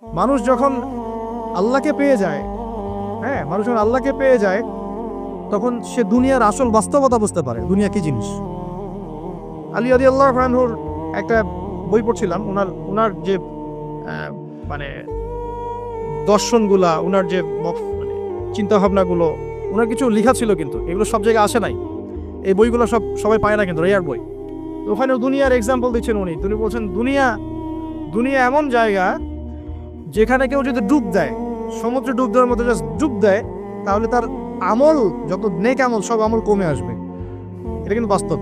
মানুষ যখন আল্লাহকে পেয়ে যায়, হ্যাঁ, মানুষ যখন আল্লাহকে পেয়ে যায় তখন সে দুনিয়ার আসল বাস্তবতা বুঝতে পারে, দুনিয়া কি জিনিস। আলী রাদিয়াল্লাহু আনহুর একটা বই পড়ছিলাম, ওনার যে মানে দর্শনগুলা, ওনার যে মানে চিন্তাভাবনাগুলো, ওনার কিছু লেখা ছিল, কিন্তু এগুলো সব জায়গায় আসে নাই। এই বইগুলো সবাই পায় না, কিন্তু রেয়ার বই। তো ওখানে দুনিয়ার এক্সাম্পল দিচ্ছেন তিনি বলছেন দুনিয়া এমন জায়গা যেখানে কেউ যদি ডুব দেয়, সমুদ্রে ডুব দেওয়ার মতো জাস্ট ডুব দেয়, তাহলে তার আমল, যত নেক আমল, সব আমল কমে আসবে। এটা কিন্তু বাস্তব।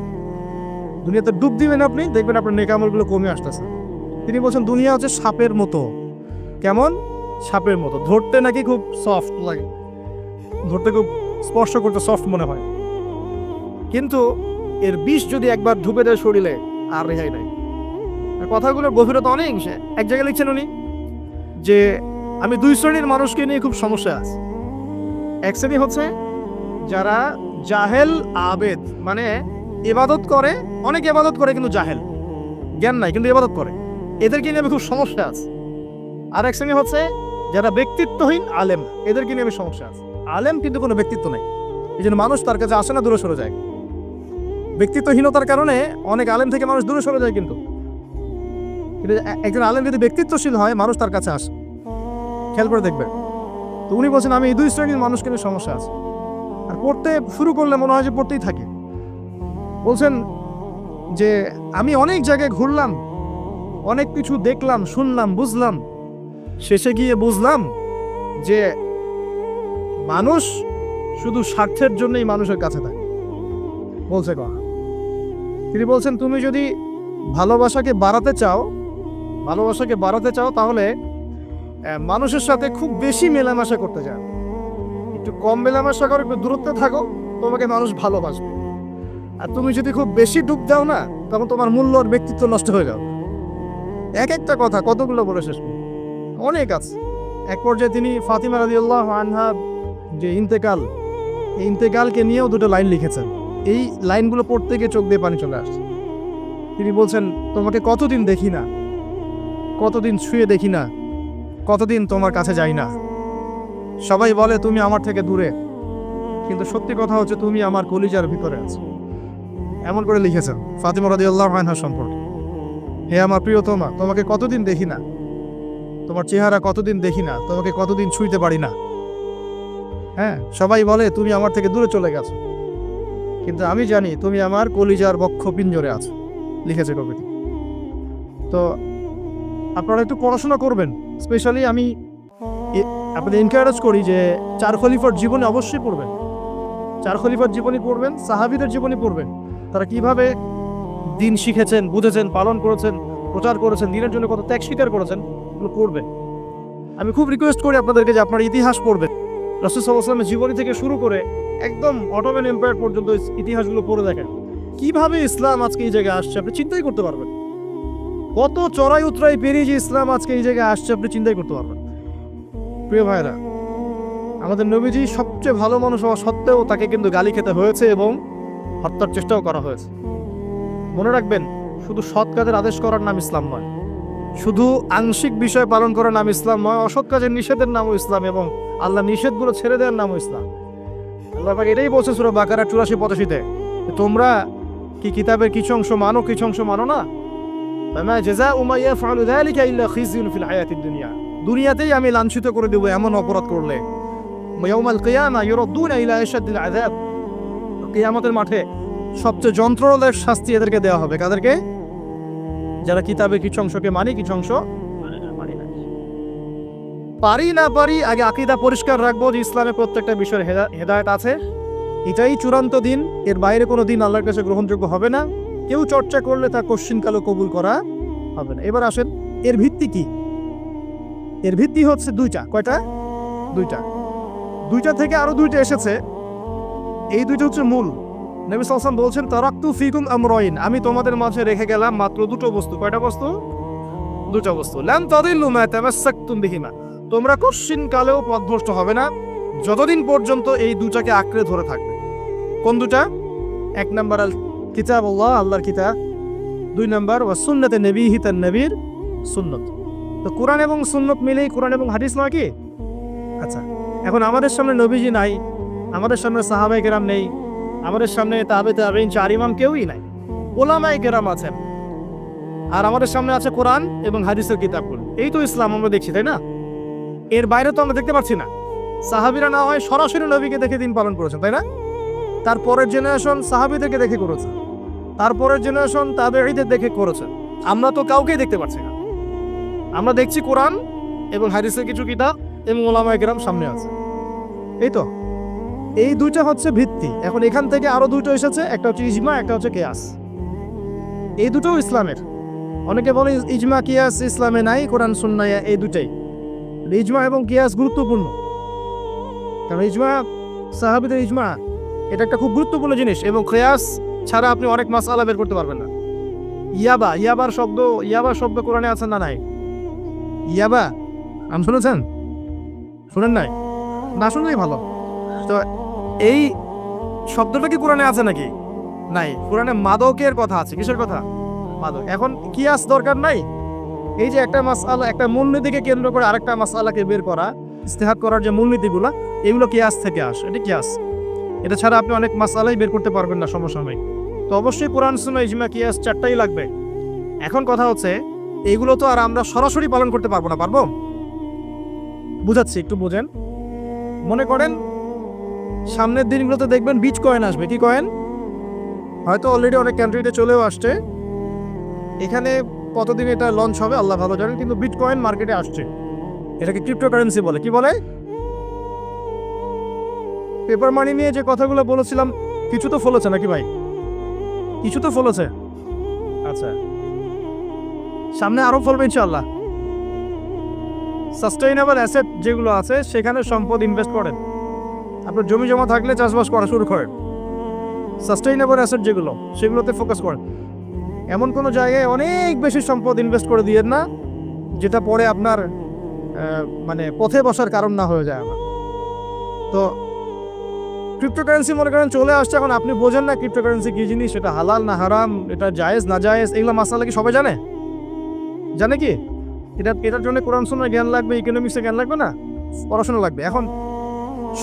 দুনিয়াতে ডুব দিবেন আপনি, দেখবেন আপনার নেক আমলগুলো কমে আসতেছে। তিনি বলছেন দুনিয়া হচ্ছে সাপের মতো। কেমন? সাপের মতো। ধরতে নাকি খুব সফট লাগে, ধরতে খুব স্পর্শ করতে সফট মনে হয়, কিন্তু এর বিষ যদি একবার ঢুকে দেয় শরীরে, আর রেহাই নাই। কথাগুলোর গভীরতা অনেক। এক জায়গায় লিখছেন উনি যে আমি দুই শ্রেণীর মানুষকে নিয়ে খুব সমস্যা আছে। এক শ্রেণী হচ্ছে যারা জাহেল আবেদ, মানে ইবাদত করে, অনেক ইবাদত করে কিন্তু জাহেল, জ্ঞান নাই কিন্তু ইবাদত করে, এদেরকে নিয়ে আমি খুব সমস্যা আছে। আর এক শ্রেণী হচ্ছে যারা ব্যক্তিত্বহীন আলেম, এদেরকে নিয়ে আমি সমস্যা আছে। আলেম কিন্তু কোনো ব্যক্তিত্ব নেই, এই জন্য মানুষ তার কাছে আসে না, দূরে সরে যায়। ব্যক্তিত্বহীনতার কারণে অনেক আলেম থেকে মানুষ দূরে সরে যায়, কিন্তু একজন আলেম যদি ব্যক্তিত্বশীল হয়, মানুষ তার কাছে আসে। খেয়াল করে দেখবেন। তো উনি বলছেন আমি এই দুই শ্রেণীর মানুষকে নিয়ে সমস্যা আছে, আর পড়তে শুরু করলে মনে হয় যে পড়তেই থাকে। বলছেন যে আমি অনেক জায়গায় ঘুরলাম, অনেক কিছু দেখলাম, শুনলাম, বুঝলাম, শেষে গিয়ে বুঝলাম যে মানুষ শুধু স্বার্থের জন্যই মানুষের কাছে থাকে। বলছে কথা, তিনি বলছেন তুমি যদি ভালোবাসাকে বাড়াতে চাও তাহলে মানুষের সাথে খুব বেশি মেলামেশা করতে যাও, একটু কম মেলামেশা করো, একটু দূরত্বে থাকো, তোমাকে মানুষ ভালোবাসবে। আর তুমি যদি খুব বেশি ডুব দাও না, তখন তোমার মূল্য আর ব্যক্তিত্ব নষ্ট হয়ে যাবে। এক একটা কথা কতগুলো বলে শেষ করব, অনেক আছে। এক পর্যায়ে তিনি ফাতিমা রাদিয়াল্লাহু আনহা যে ইন্তেকাল, এই ইন্তেকালকে নিয়েও দুটো লাইন লিখেছেন। এই লাইনগুলো পড়তে গিয়ে চোখ দিয়ে পানি চলে আসছে। তিনি বলছেন তোমাকে কতদিন দেখি না, কতদিন ছুঁয়ে দেখি না, কতদিন তোমার কাছে যাই না। সবাই বলে তুমি আমার থেকে দূরে, কিন্তু সত্যি কথা হচ্ছে তুমি আমার কলিজার ভিতরে আছো। এমন করে লিখেছেন ফাতিমা রাদিয়াল্লাহু আনহা সম্পর্কে। হে আমার প্রিয়তমা, তোমাকে কতদিন দেখি না, তোমার চেহারা কতদিন দেখি না, তোমাকে কতদিন ছুঁইতে পারি না। হ্যাঁ, সবাই বলে তুমি আমার থেকে দূরে চলে গেছো, কিন্তু আমি জানি তুমি আমার কলিজার বক্ষ পিঞ্জরে আছো। লিখেছে কবিতা। তো আপনারা একটু পড়াশোনা করবেন। স্পেশালি আমি আপনাদের এনকারেজ করি যে চার খলিফার জীবনে অবশ্যই পড়বেন। চার খলিফার জীবনী পড়বেন, সাহাবীদের জীবনী পড়বেন, তারা কিভাবে দিন শিখেছেন, বুঝেছেন, পালন করেছেন, প্রচার করেছেন, দিনের জন্য কত ত্যাগ স্বীকার করেছেন, এগুলো পড়বেন। আমি খুব রিকোয়েস্ট করি আপনাদেরকে যে আপনারা ইতিহাস পড়বেন। রাসূল সাল্লাল্লাহু আলাইহি ওয়াসাল্লামের জীবনী থেকে শুরু করে একদম অটোমান এম্পায়ার পর্যন্ত ইতিহাসগুলো পড়ে দেখেন, কিভাবে ইসলাম আজকে এই জায়গায় আসছে আপনি চিন্তাই করতে পারবেন। কত চড়াই উতরাই পেরিয়ে যে ইসলাম আজকে এই জায়গায় আসছে আপনি চিন্তাই করতে পারবেন। প্রিয় ভাইরা, আমাদের নবীজি সবচেয়ে ভালো মানুষ হওয়া সত্ত্বেও তাকে কিন্তু গালি খেতে হয়েছে এবং হত্যার চেষ্টাও করা হয়েছে। মনে রাখবেন, শুধু সৎ কাজের আদেশ করার নাম ইসলাম নয়, শুধু আংশিক বিষয় পালন করার নাম ইসলাম নয়, অসৎ কাজের নিষেধের নামও ইসলাম, এবং আল্লাহ নিষেধগুলো ছেড়ে দেওয়ার নামও ইসলাম। আল্লাহ পাক এটাই বলছে সূরা বাকারা 84-85-তে, তোমরা কি কিতাবের কিছু অংশ মানো, কিছু অংশ মানো না। ফামা জাযাউ মা ইয়াফআলু যালিকা ইল্লা খিজয়ুন ফিল হায়াতিদ দুনিয়া, দুনিয়াতেই আমি লাঞ্ছিত করে দেব এমন অপরাধ করলে। ইয়াউমাল কিয়ামা ইউরাদ্দুনা ইলা আশাদ্দিল আযাব, কিয়ামতের মাঠে সবচেয়ে যন্ত্রণাদায়ক শাস্তি এদেরকে দেওয়া হবে। কাদেরকে? যারা কিতাবের কিছু অংশকে মানি, কিছু অংশ মানি না। পারি না পারি, আগে আকীদা পরিষ্কার রাখবো যে ইসলামের প্রত্যেকটা বিষয়ের হেদায়েত আছে, এটাই চূড়ান্ত দিন, এর বাইরে কোনো দিন আল্লাহর কাছে গ্রহণযোগ্য হবে না। কেউ চর্চা করলে তা কোশ্চিনকালও কবুল করা হবে না। এবার আসেন, এর ভিত্তি কি? এর ভিত্তি হচ্ছে দুইটা। কয়টা? দুইটা থেকে আরো দুইটা এসেছে, এই দুইটা হচ্ছে মূল। নবী সাল্লাল্লাহু আলাইহি ওয়াসাল্লাম বলছেন তারাকতু ফিকুম আমরাইন, আমি তোমাদের মাঝে রেখে গেলাম মাত্র দুটো বস্তু। কয়টা বস্তু? দুটো বস্তু। লান তাদিল্লু মা তামাসসাকতুম বিহিমা, তোমরা কোশ্চিনকালেও পথভ্রষ্ট হবে না যতদিন পর্যন্ত এই দুটাকে আঁকড়ে ধরে থাকবে। কোন দুটা? এক নাম্বার আল কিতাবুল্লাহ, আল্লাহর কিতাব। দুই নাম্বার ওয়া সুন্নাতে নবীহি, তার নবীর সুন্নত। তো কোরআন এবং সুন্নত মিলেই কোরআন এবং হাদিস নয় কি? আচ্ছা, এখন আমাদের সামনে নবীজি নাই, আমাদের সামনে সাহাবায়ে কেরাম নেই, আমাদের সামনে তাবেঈন চার ইমাম কেউই নাই, ওলামায়ে কেরাম আছেন, আর আমাদের সামনে আছে কোরআন এবং হাদিসের কিতাবগুলো। এই তো ইসলাম আমরা দেখছি, তাই না? এর বাইরে তো আমরা দেখতে পাচ্ছি না। সাহাবীরা না হয় সরাসরি নবীকে দেখে দিন পালন করেছেন, তাই না? তারপরের জেনারেশন সাহাবীদেরকে দেখে করেছে, তারপরের জেনারেশন তাবেঈদের দেখে করেছে। আমরা তো কাউকেই দেখতে পাচ্ছি না। আমরা দেখছি কোরআন এবং হাদিসের কিছু কিতাব এবং ওলামায়ে কেরাম সামনে আছে। এই তো, এই দুইটা হচ্ছে ভিত্তি। এখন এখান থেকে আরো দুটো এসেছে, একটা হচ্ছে ইজমা, একটা হচ্ছে কিয়াস। এই দুটোও ইসলামের। অনেকে বলে ইজমা কিয়াস ইসলামে নাই, কোরআন সুন্নাহ এই দুটাই। ইজমা এবং কিয়াস গুরুত্বপূর্ণ, কারণ ইজমা, সাহাবীদের ইজমা, এটা একটা খুব গুরুত্বপূর্ণ জিনিস। এবং কিয়াস ছাড়া আপনি অনেক মাসআলা বের করতে পারবেন না। ইয়াবার শব্দ কোরআনে আছে না নাই? ইয়াবা নাম শুনেছেন? শুনেন নাই? না শুনলেই ভালো। তো এই শব্দটা কি কোরআনে আছে নাকি? নাই। কোরআনে মাদকের কথা আছে। কিসের কথা? মাদক। এখন কিয়াস দরকার নাই। এই যে একটা মাসআলা, একটা মূলনীতিকে কেন্দ্র করে আরেকটা মাসআলাকে বের করা, ইস্তেহাদ করার যে মূলনীতিগুলো, এগুলো কিয়াস থেকে আসে। এটা কিয়াস। এটা ছাড়া আপনি অনেক মাসআলাই বের করতে পারবেন না সমসাময়িক। তো অবশ্যই কোরআন সুন্নাহ ইজমা কিয়াস চারটাই লাগবে। এখন কথা হচ্ছে, এইগুলো তো আর আমরা সরাসরি পালন করতে পারবো না। পারবো? বুঝাচ্ছি, একটু বোঝেন। মনে করেন সামনের দিনগুলোতে দেখবেন বিচ কয়েন আসবে। কি কয়েন? হয়তো অলরেডি অনেক কান্ট্রিতে চলেও আসছে। এখানে কতদিন এটা লঞ্চ হবে আল্লাহ ভালো জানেন, কিন্তু বিটকয়েন মার্কেটে আসছে। এটাকে ক্রিপ্টোকারেন্সি বলে। কি বলে? পেপার মানি নিয়ে যে কথাগুলো বলেছিলাম, কিছু তো ফলেছে নাকি ভাই? কিছু তো ফলেছে। আচ্ছা, সামনে আরো ফলবে ইনশাআল্লাহ। সাস্টেইনেবল অ্যাসেট যেগুলো আছে সেখানে সম্পদ ইনভেস্ট করেন। আপনার জমি জমা থাকলে চাষবাস করা শুরু করেন। সাস্টেইনেবল অ্যাসেট যেগুলো, সেগুলোতে ফোকাস করেন। এমন কোনো জায়গায় অনেক বেশি সম্পদ ইনভেস্ট করে দিয়েন না যেটা পরে আপনার মানে পথে বসার কারণ না হয়ে যায় আমার। তো ক্রিপ্টোকারেন্সি মনে করেন চলে আসছে, এখন আপনি বোঝেন না ক্রিপ্টোকারেন্সি কি জিনিস, সেটা হালাল না হারাম, এটা জায়েজ না জায়েজ, এগুলো মাসালা কি সবাই জানে? জানে কি? এটার জন্য কোরআন সুন্নাহ জ্ঞান লাগবে, ইকোনমিক্সে জ্ঞান লাগবে না, পড়াশোনা লাগবে। এখন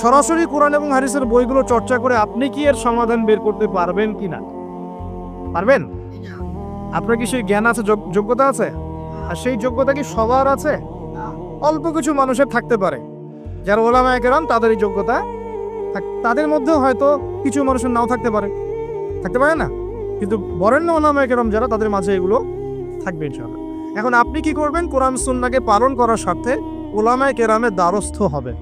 সরাসরি কোরআন এবং হাদিসের বইগুলো চর্চা করে আপনি কি এর সমাধান বের করতে পারবেন কি না? পারবেন? আপনার কি সেই জ্ঞান আছে, যোগ্যতা আছে? আর সেই যোগ্যতা কি সবার আছে? অল্প কিছু মানুষের থাকতে পারে, যারা ওলামায়ে কেরাম, তাদের এই যোগ্যতা। তাদের মধ্যেও হয়তো কিছু মানুষের নাও থাকতে পারে না, কিন্তু বরেণ্য ওলামায়ে কেরাম যারা, তাদের মাঝে এগুলো থাকবে ইনশাআল্লাহ। এখন আপনি কি করবেন? কোরআন সুন্নাহকে পালন করার স্বার্থে ওলামায়ে কেরামের দ্বারস্থ হবেন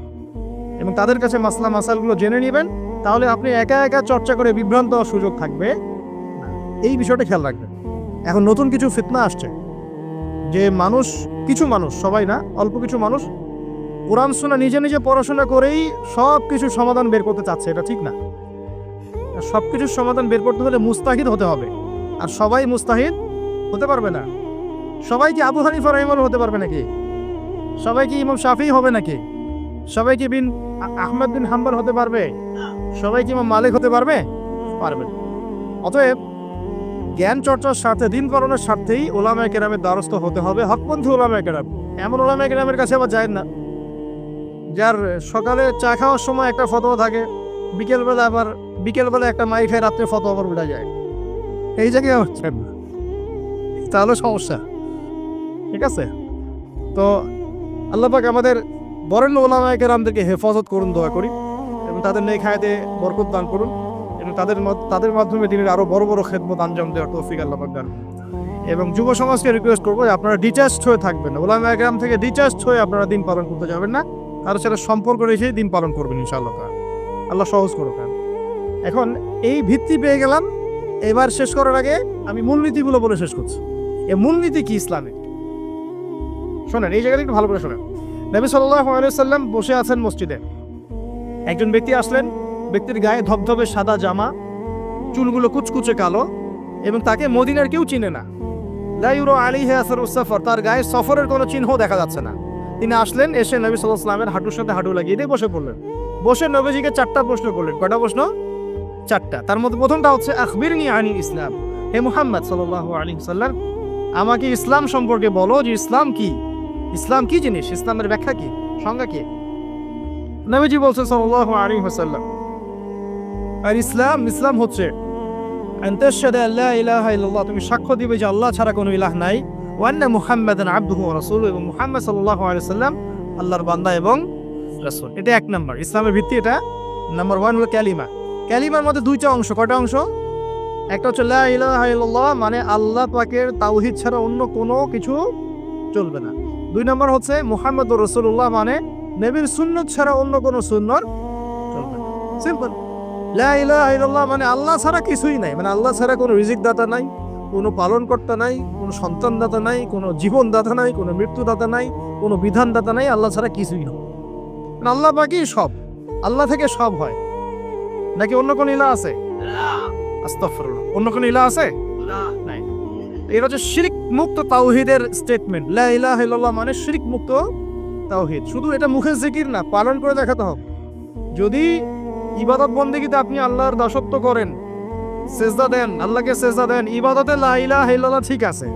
এবং তাদের কাছে মাসালগুলো জেনে নেবেন। তাহলে আপনি একা একা চর্চা করে বিভ্রান্ত হওয়ার সুযোগ থাকবে। এই বিষয়টা খেয়াল রাখবেন। এখন নতুন কিছু ফিতনা আসছে যে কিছু মানুষ, সবাই না, অল্প কিছু মানুষ কোরআন সুন্নাহ নিজে নিজে পড়াশোনা করেই সব কিছুর সমাধান বের করতে চাচ্ছে। এটা ঠিক না। সব কিছুর সমাধান বের করতে হলে মুস্তাহিদ হতে হবে, আর সবাই মুস্তাহিদ হতে পারবে না। সবাই কি আবু হানিফা রাহিমাহুল্লাহ হতে পারবে নাকি? সবাই কি ইমাম শাফিঈ হবে নাকি? সবাই কি আহমদ বিন হাম্বল হতে পারবে? সবাই কি ইমাম মালিক হতে পারবে? পারবে। অতএব জ্ঞান চর্চার স্বার্থে, দিন পালনের স্বার্থেই ওলামায়ে কেরামের দ্বারস্থ হতে হবে, হকপন্থী ওলামায়ে কেরাম। এমন ওলামায়ে কেরামের কাছে আবার যায় না যার সকালে চা খাওয়ার সময় একটা ফতোয়া থাকে, বিকেলবেলা একটা মাই খায়, রাত্রে ফতোয়া আবার উঠে যায়। এই জায়গায় তাহলে সমস্যা। ঠিক আছে? তো আল্লাহ পাক আমাদের বরেণ্য ওলামায়ে কেরামদেরকে হেফাজত করুন, দোয়া করি, এবং তাদের নেক হায়াতে বরকত দান করুন, এবং তাদের মাধ্যমে দিনের আরো বড় বড় খেদমত আঞ্জাম দেওয়ার তৌফিক আল্লাহ পাক দান করুন। এবং যুব সমাজকে রিকোয়েস্ট করবো যে আপনারা ডিটাচড হয়ে থাকবেন, ওলামায়ে কেরাম থেকে ডিটাচড হয়ে আপনারা দিন পালন করতে যাবেন না, কারোর সাথে সম্পর্ক রেখে দিন পালন করবেন ইনশাআল্লাহ। আল্লাহ সহজ করুক। এখন এই ভিত্তি পেয়ে গেলাম, এবার শেষ করার আগে আমি মূলনীতিগুলো বলে শেষ করছি। এই মূলনীতি কি ইসলামে? শোনেন, এই জায়গাটা একটু ভালো করে শোনেন। নবী সাল্লাল্লাহু আলাইহি ওয়াসাল্লাম বসে আছেন মসজিদে। একজন ব্যক্তি আসলেন, ব্যক্তির গায়ে ধবধবে সাদা জামা, চুলগুলো কুচকুচে কালো, এবং তাকে মদিনার কেউ চিনে না। লা ইউরা আলাইহি আসারুস সাফর, তার গায়ে সফরের কোনো চিহ্ন দেখা যাচ্ছে না। তিনি আসলেন, এসে নবী সাল্লাল্লাহু আলাইহি ওয়াসাল্লামের হাঁটুর সাথে হাঁটু লাগিয়ে দিয়ে বসে পড়লেন। বসে নবীজিকে 4টা প্রশ্ন করলেন। কয়টা প্রশ্ন? 4টা। তার মধ্যে প্রথমটা হচ্ছে আখবিরনি আনিল ইসলাম, হে মুহাম্মদ সাল্লাল্লাহু আলাইহি ওয়াসাল্লাম, আমাকে ইসলাম সম্পর্কে বলো যে ইসলাম কি। ইসলাম কি জিনিস, ইসলামের ব্যাখ্যা কি, সংজ্ঞা কি? নবীজি বলছেন সাল্লাল্লাহু আলাইহি ওয়াসাল্লাম, আর ইসলাম হচ্ছে আন তাশহাদু আল্লা ইলাহা ইল্লাল্লাহ, তুমি সাক্ষ্য দিবে যে আল্লাহ ছাড়া কোনো ইলাহ নাই, ওয়া আন্না মুহাম্মাদান আবদুহু ওয়া রাসূলুহু, এবং মুহাম্মদ সাল্লাল্লাহু আলাইহি ওয়াসাল্লাম আল্লাহর বান্দা এবং রাসূল। এটা এক নাম্বার ইসলামের ভিত্তি। এটা নাম্বার 1 হলো কালিমা। কালিমার মধ্যে দুইটা অংশ। কয়টা অংশ? একটা হচ্ছে লা ইলাহা ইল্লাল্লাহ, মানে আল্লাহ পাকের তাওহীদ ছাড়া অন্য কোনো কিছু চলবে না। 2 নম্বর হচ্ছে মুহাম্মদুর রাসূলুল্লাহ, মানে নবীর সুন্নাত ছাড়া অন্য কোনো সুন্নাত চলবে না। সিম্পল। লা ইলাহা ইল্লাল্লাহ মানে আল্লাহ ছাড়া কিছুই নাই, মানে আল্লাহ ছাড়া কোনো রিজিক দাতা নাই, কোনো পালনকর্তা নাই, কোনো সন্তান দাতা নাই, কোনো জীবন দাতা নাই, কোনো মৃত্যু দাতা নাই, কোনো বিধান দাতা নাই, আল্লাহ ছাড়া কিছুই না। মানে আল্লাহ পাকই সব, আল্লাহ থেকে সব হয়। নাকি অন্য কোনো ইলাহ আছে? আস্তাগফিরুল্লাহ, অন্য কোনো ইলাহ আছে? নাই। এটা হচ্ছে শিরক মুক্ত তাওহীদের স্টেটমেন্ট। লা ইলাহা ইল্লাল্লাহ মানে শিরক মুক্ত তাওহীদ। শুধু এটা মুখের জিকির না, পালন করে দেখাতে হবে। যদি ইবাদত বন্দেগীতে আপনি আল্লাহর দাসত্ব করেন, সেজদা দেন, আল্লাহকে সেজদা দেন, ইবাদতে লা ইলাহা ইল্লাল্লাহ ঠিক আছে।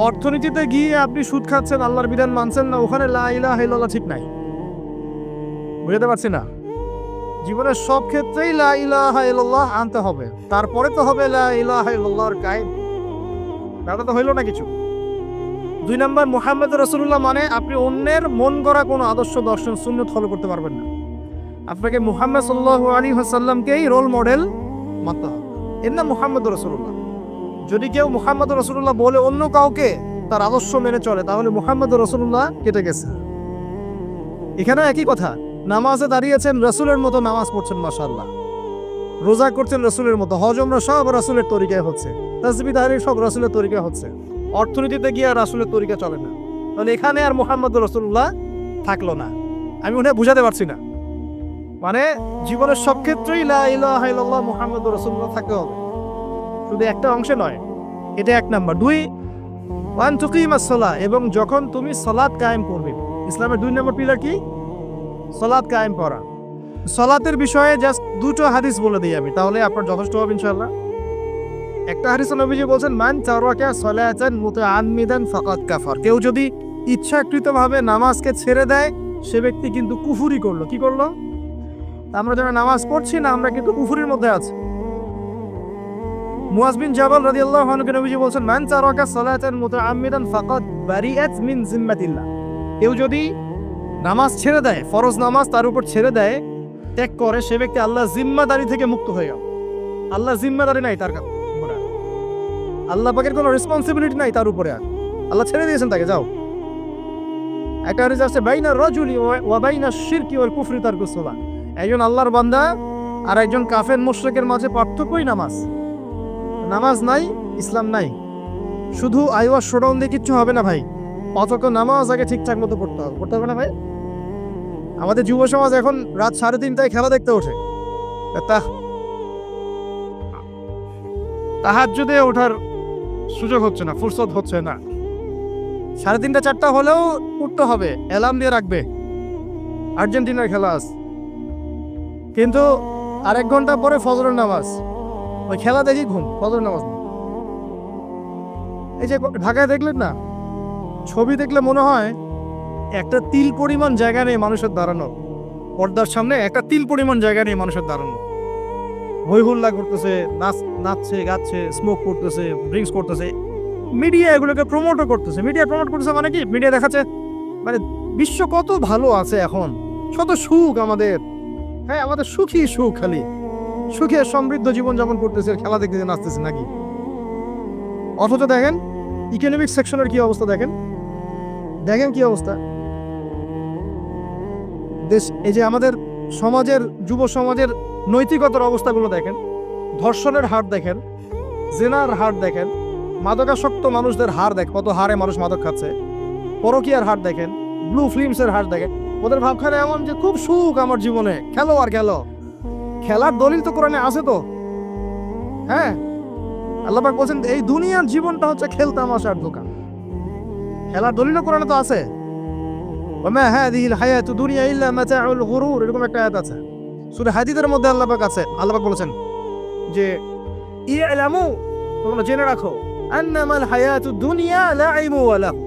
অর্থনীতিতে গিয়ে আপনি সুদ খাচ্ছেন, আল্লাহর বিধান মানছেন না, ওখানে লা ইলাহা ইল্লাল্লাহ ঠিক নাই। বুঝতে পারছি না? জীবনের সব ক্ষেত্রেই লা ইলাহা ইল্লাল্লাহ আনতে হবে, তারপরে তো হবে লা ইলাহা ইল্লাল্লাহর কায়েম। ব্যাপারটা তো হইল না কিছু। 2 নম্বর মুহাম্মদ রাসূলুল্লাহ মানে আপনি অন্যের মন গড়া কোনো আদর্শ, দর্শন, সুন্নাত ফলো করতে পারবেন না। আপনাকে মুহাম্মদ সাল্লাল্লাহু আলাইহি ওয়াসাল্লামকেই রোল মডেল মানতে হবে। এর নাম মুহাম্মদ রাসূলুল্লাহ। যদি কেউ মুহাম্মদ রাসূলুল্লাহ বলে অন্য কাউকে তার আদর্শ মেনে চলে, তাহলে মুহাম্মদ রাসূলুল্লাহ কেটে গেছে। এখানে একই কথা, নামাজে দাঁড়িয়েছেন রাসূলের মতো নামাজ পড়ছেন মাশাআল্লাহ, রোজা করছেন রাসূলের মতো, হজ উমরা সব রাসূলের তরিকায় হচ্ছে, তাসবিহ তাহলিল সব রাসূলের তরিকায় হচ্ছে, অর্থনীতিতে গিয়ে আর রাসূলের তরিকা চলে না, তাহলে এখানে আর মুহাম্মদ রাসূলুল্লাহ থাকলো না। আমি মনে হয় বুঝাতে পারছি না। মানে জীবনের সব ক্ষেত্রেই লা ইলাহা ইল্লাল্লাহ মুহাম্মদুর রাসূলুল্লাহ থাকতে হবে, শুধু একটা অংশে নয়। এটা 1 নাম্বার। 2 ওয়ান তুকিমাস সালাহ, এবং যখন তুমি সালাত কায়েম করবে। ইসলামের 2 নম্বর পিলার কি? সালাত কায়েম করা। সালাতের বিষয়ে জাস্ট 2টো হাদিস বলে দিই আমি, তাহলে আপনার যথেষ্ট হবে ইনশাআল্লাহ। একটা হাদিসে নবীজি বলেন, মান তারাকা সালাতান মুতাআম্মিদান ফাকাদ কাফার, কেউ যদি ইচ্ছাকৃতভাবে নামাজকে ছেড়ে দেয়, সে ব্যক্তি কিন্তু কুফরি করলো। কি করলো? আমরা যারা নামাজ পড়ছি না, আমরা কিন্তু কুফরির মধ্যে আছি। মুয়াজ বিন জাবাল রাদিয়াল্লাহু আনহু নবীজি বলেন, মান তারাকা সালাতান মুতাআম্মিদান ফাকাদ বারিআত মিন জিম্মাতিল্লাহ, কেউ যদি নামাজ ছেড়ে দেয়, ফরজ নামাজ তার উপর ছেড়ে দেয়, ত্যাগ করে, সে ব্যক্তি আল্লাহর জিম্মাদারি থেকে মুক্ত হয়ে গেল। আল্লাহর জিম্মাদারি নাই তার উপরে, আল্লাহ পাকের কোনো রেসপন্সিবিলিটি নাই তার উপরে, আল্লাহ ছেড়ে দিয়েছেন তাকে, যাও। একটা হাদিস আছে, বাইনা রাজুলি ওয়া বাইনা শিরকি ওয়াল কুফরি তারকুস সালাহ, একজন আল্লাহর বান্দা আর একজন কাফের মুশরিকের মাঝে পার্থক্যই নামাজ। নামাজ নাই, ইসলাম নাই। শুধু আইওয়া শোডাউন দিয়ে কিচ্ছু হবে না ভাই, অথচ নামাজ আগে ঠিকঠাক মতো পড়তে হবে। পড়তে হবে না ভাই? আমাদের যুব সমাজ এখন রাত 3:30টায় খেলা দেখতে ওঠে, তাহাজ্জুদে ওঠার সুযোগ হচ্ছে না, ফুরসত হচ্ছে না। 3:30 4টা হলেও উঠতে হবে, অ্যালার্ম দিয়ে রাখবে, আর্জেন্টিনার খেলা আছে। কিন্তু আরেক ঘন্টা পরে ফজরের নামাজ, ওই খেলা দেখি ঘুম, ফজরের নামাজ। এই যে ঢাকায় দেখলেন না, ছবি দেখলে মনে হয় একটা তিল পরিমাণ জায়গা নেই মানুষের দাঁড়ানো, পর্দার সামনে একটা তিল পরিমাণ জায়গা নেই মানুষের দাঁড়ানো। হই হুল্লা করতেছে, নাচছে, গাচ্ছে, স্মোক করতেছে, ড্রিঙ্কস করতেছে। মিডিয়া এগুলোকে প্রমোটও করতেছে। মিডিয়া প্রমোট করতেছে মানে কি? মিডিয়া দেখাচ্ছে মানে বিশ্ব কত ভালো আছে এখন, কত সুখ আমাদের। হ্যাঁ, আমাদের সুখী সুখ, খালি সুখে সমৃদ্ধ জীবনযাপন করতেছে, খেলা দেখতে নাচতেছে নাকি? অথচ দেখেন ইকোনমিক সেকশনের কি অবস্থা, দেখেন কি অবস্থা দেশ। এই যে আমাদের সমাজের, যুব সমাজের নৈতিকতার অবস্থাগুলো দেখেন, ধর্ষণের হার দেখেন, জেনার হার দেখেন, মাদকাসক্ত মানুষদের হার দেখেন, কত হারে মানুষ মাদক খাচ্ছে, পরকীয়ার হার দেখেন, ব্লু ফিল্মসের হার দেখেন। ওদের ভাবখানে এমন যে খুব সুখ আমার জীবনে, খেলো আর খেলো। খেলার দলিল তো কোরআনে আছে তো। হ্যাঁ, আল্লাহ পাক বলছেন এই দুনিয়ার জীবনটা হচ্ছে খেলতামাশার দোকান। খেলার দলিল কোরআনে তো আছে। ওমা হাযিহিল হায়াতু দুনিয়া ইল্লা মাতাউল গুরুর, এরকম একটা আয়াত আছে সূরা হাদীদের মধ্যে। আল্লাহ পাক আছে, আল্লাহ পাক বলেছেন যে ইলামু, তোমরা জেনে রাখো, আন্নামাল হায়াতু দুনিয়া লাইবু ওয়া লাহু,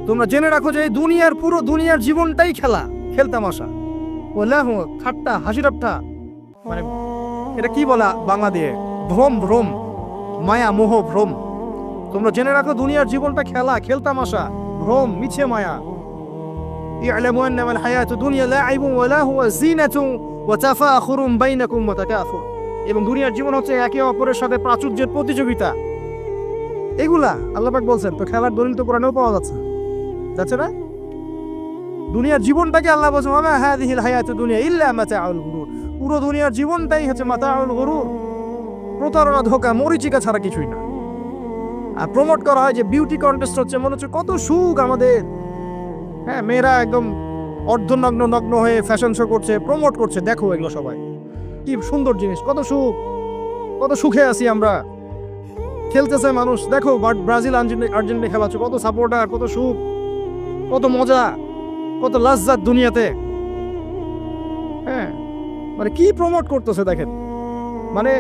তোমরা জেনে রাখো যে এই দুনিয়ার পুরো দুনিয়ার জীবনটাই খেলা, খেলতামাশা, ওলাহ, ঠাট্টা, হাসি ঠাট্টা, মানে এটা কি বলা বাংলা দিয়ে, ভ্রম, ভ্রম, মায়া, মোহ, ভ্রম। তোমরা জেনে রাখো দুনিয়ার জীবনটা খেলা, খেলতামাশা, ভ্রম, মিছে মায়া। ই'লামু আন্নামাল হায়াতুদ দুনিয়া লা'ইবুন ওয়া লাহু ওয়া যিনাতুন ওয়া তাফাখুরুন বাইনাকুম ওয়া তাকাসুর। এবং দুনিয়ার জীবন হচ্ছে একে অপরের সাথে প্রাচুর্যের প্রতিযোগিতা। এগুলা আল্লাহ পাক বলছেন, তো খেলার দলিল তো কোরআনেও পাওয়া যাচ্ছে না? দুনিয়ার জীবনটাকে আল্লাহ বলছেন ওয়া মা হাযিহিল হায়াতুদ দুনিয়া ইল্লা মাতাউল গুরুর। পুরো দুনিয়ার জীবনটাই হচ্ছে মাতাউল গুরুর, প্রতারণা, ধোঁকা, মরিচিকা ছাড়া কিছুই না। আর প্রমোট করা হয় যে বিউটি কন্টেস্ট হচ্ছে, মনে হচ্ছে কত সুখ আমাদের। হ্যাঁ, মেয়েরা একদম অর্ধনগ্ন নগ্ন হয়ে ফ্যাশন শো করছে, প্রমোট করছে, দেখো এগুলো সবাই কি সুন্দর জিনিস, কত সুখ, কত সুখে আছি আমরা। খেলতেছে মানুষ, দেখো ব্রাজিল আর্জেন্টিনা খেলা হচ্ছে, কত সাপোর্টার, কত সুখ, কত মজা, কত লাজ্জাত দুনিয়াতে। হ্যাঁ, মানে কি প্রমোট করতেছে দেখেন। মানে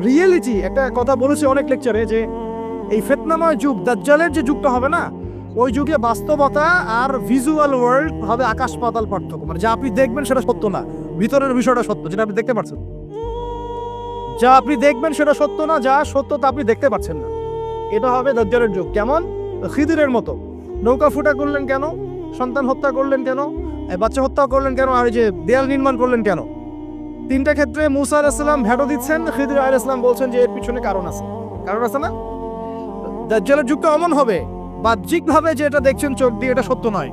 রিয়েলিটি, একটা কথা বলেছে অনেক লেকচারে যে এই ফিতনাময় যুগ, দাজ্জালের যে যুগটা হবে না, ওই যুগে বাস্তবতা আর ভিজুয়াল ওয়ার্ল্ড হবে আকাশ পাতাল পার্থক্য। মানে যা আপনি দেখবেন সেটা সত্য না, ভিতরের বিষয়টা সত্য, যেটা আপনি দেখতে পাচ্ছেন। যা আপনি দেখবেন সেটা সত্য না, যা সত্য তা আপনি দেখতে পাচ্ছেন না। এটা হবে দাজ্জালের যুগ। কেমন? খিদিরের মতো। নৌকা ফুটা করলেন কেন? সন্তান হত্যা করলেন কেন? বাচ্চা হত্যা করলেন কেন? আর এই যে দেয়াল নির্মাণ করলেন কেন? তিনটা ক্ষেত্রে মুসা আলাইহিস সালাম ভেটো দিচ্ছেন, খিদির আলাইহিস সালাম বলছেন যে এর পিছনে কারণ আছে। কারণ আছে না? দাজ্জালের যুগটা এমন হবে, বাহ্যিকভাবে যেটা দেখছেন চোখ দিয়ে এটা সত্য নয়,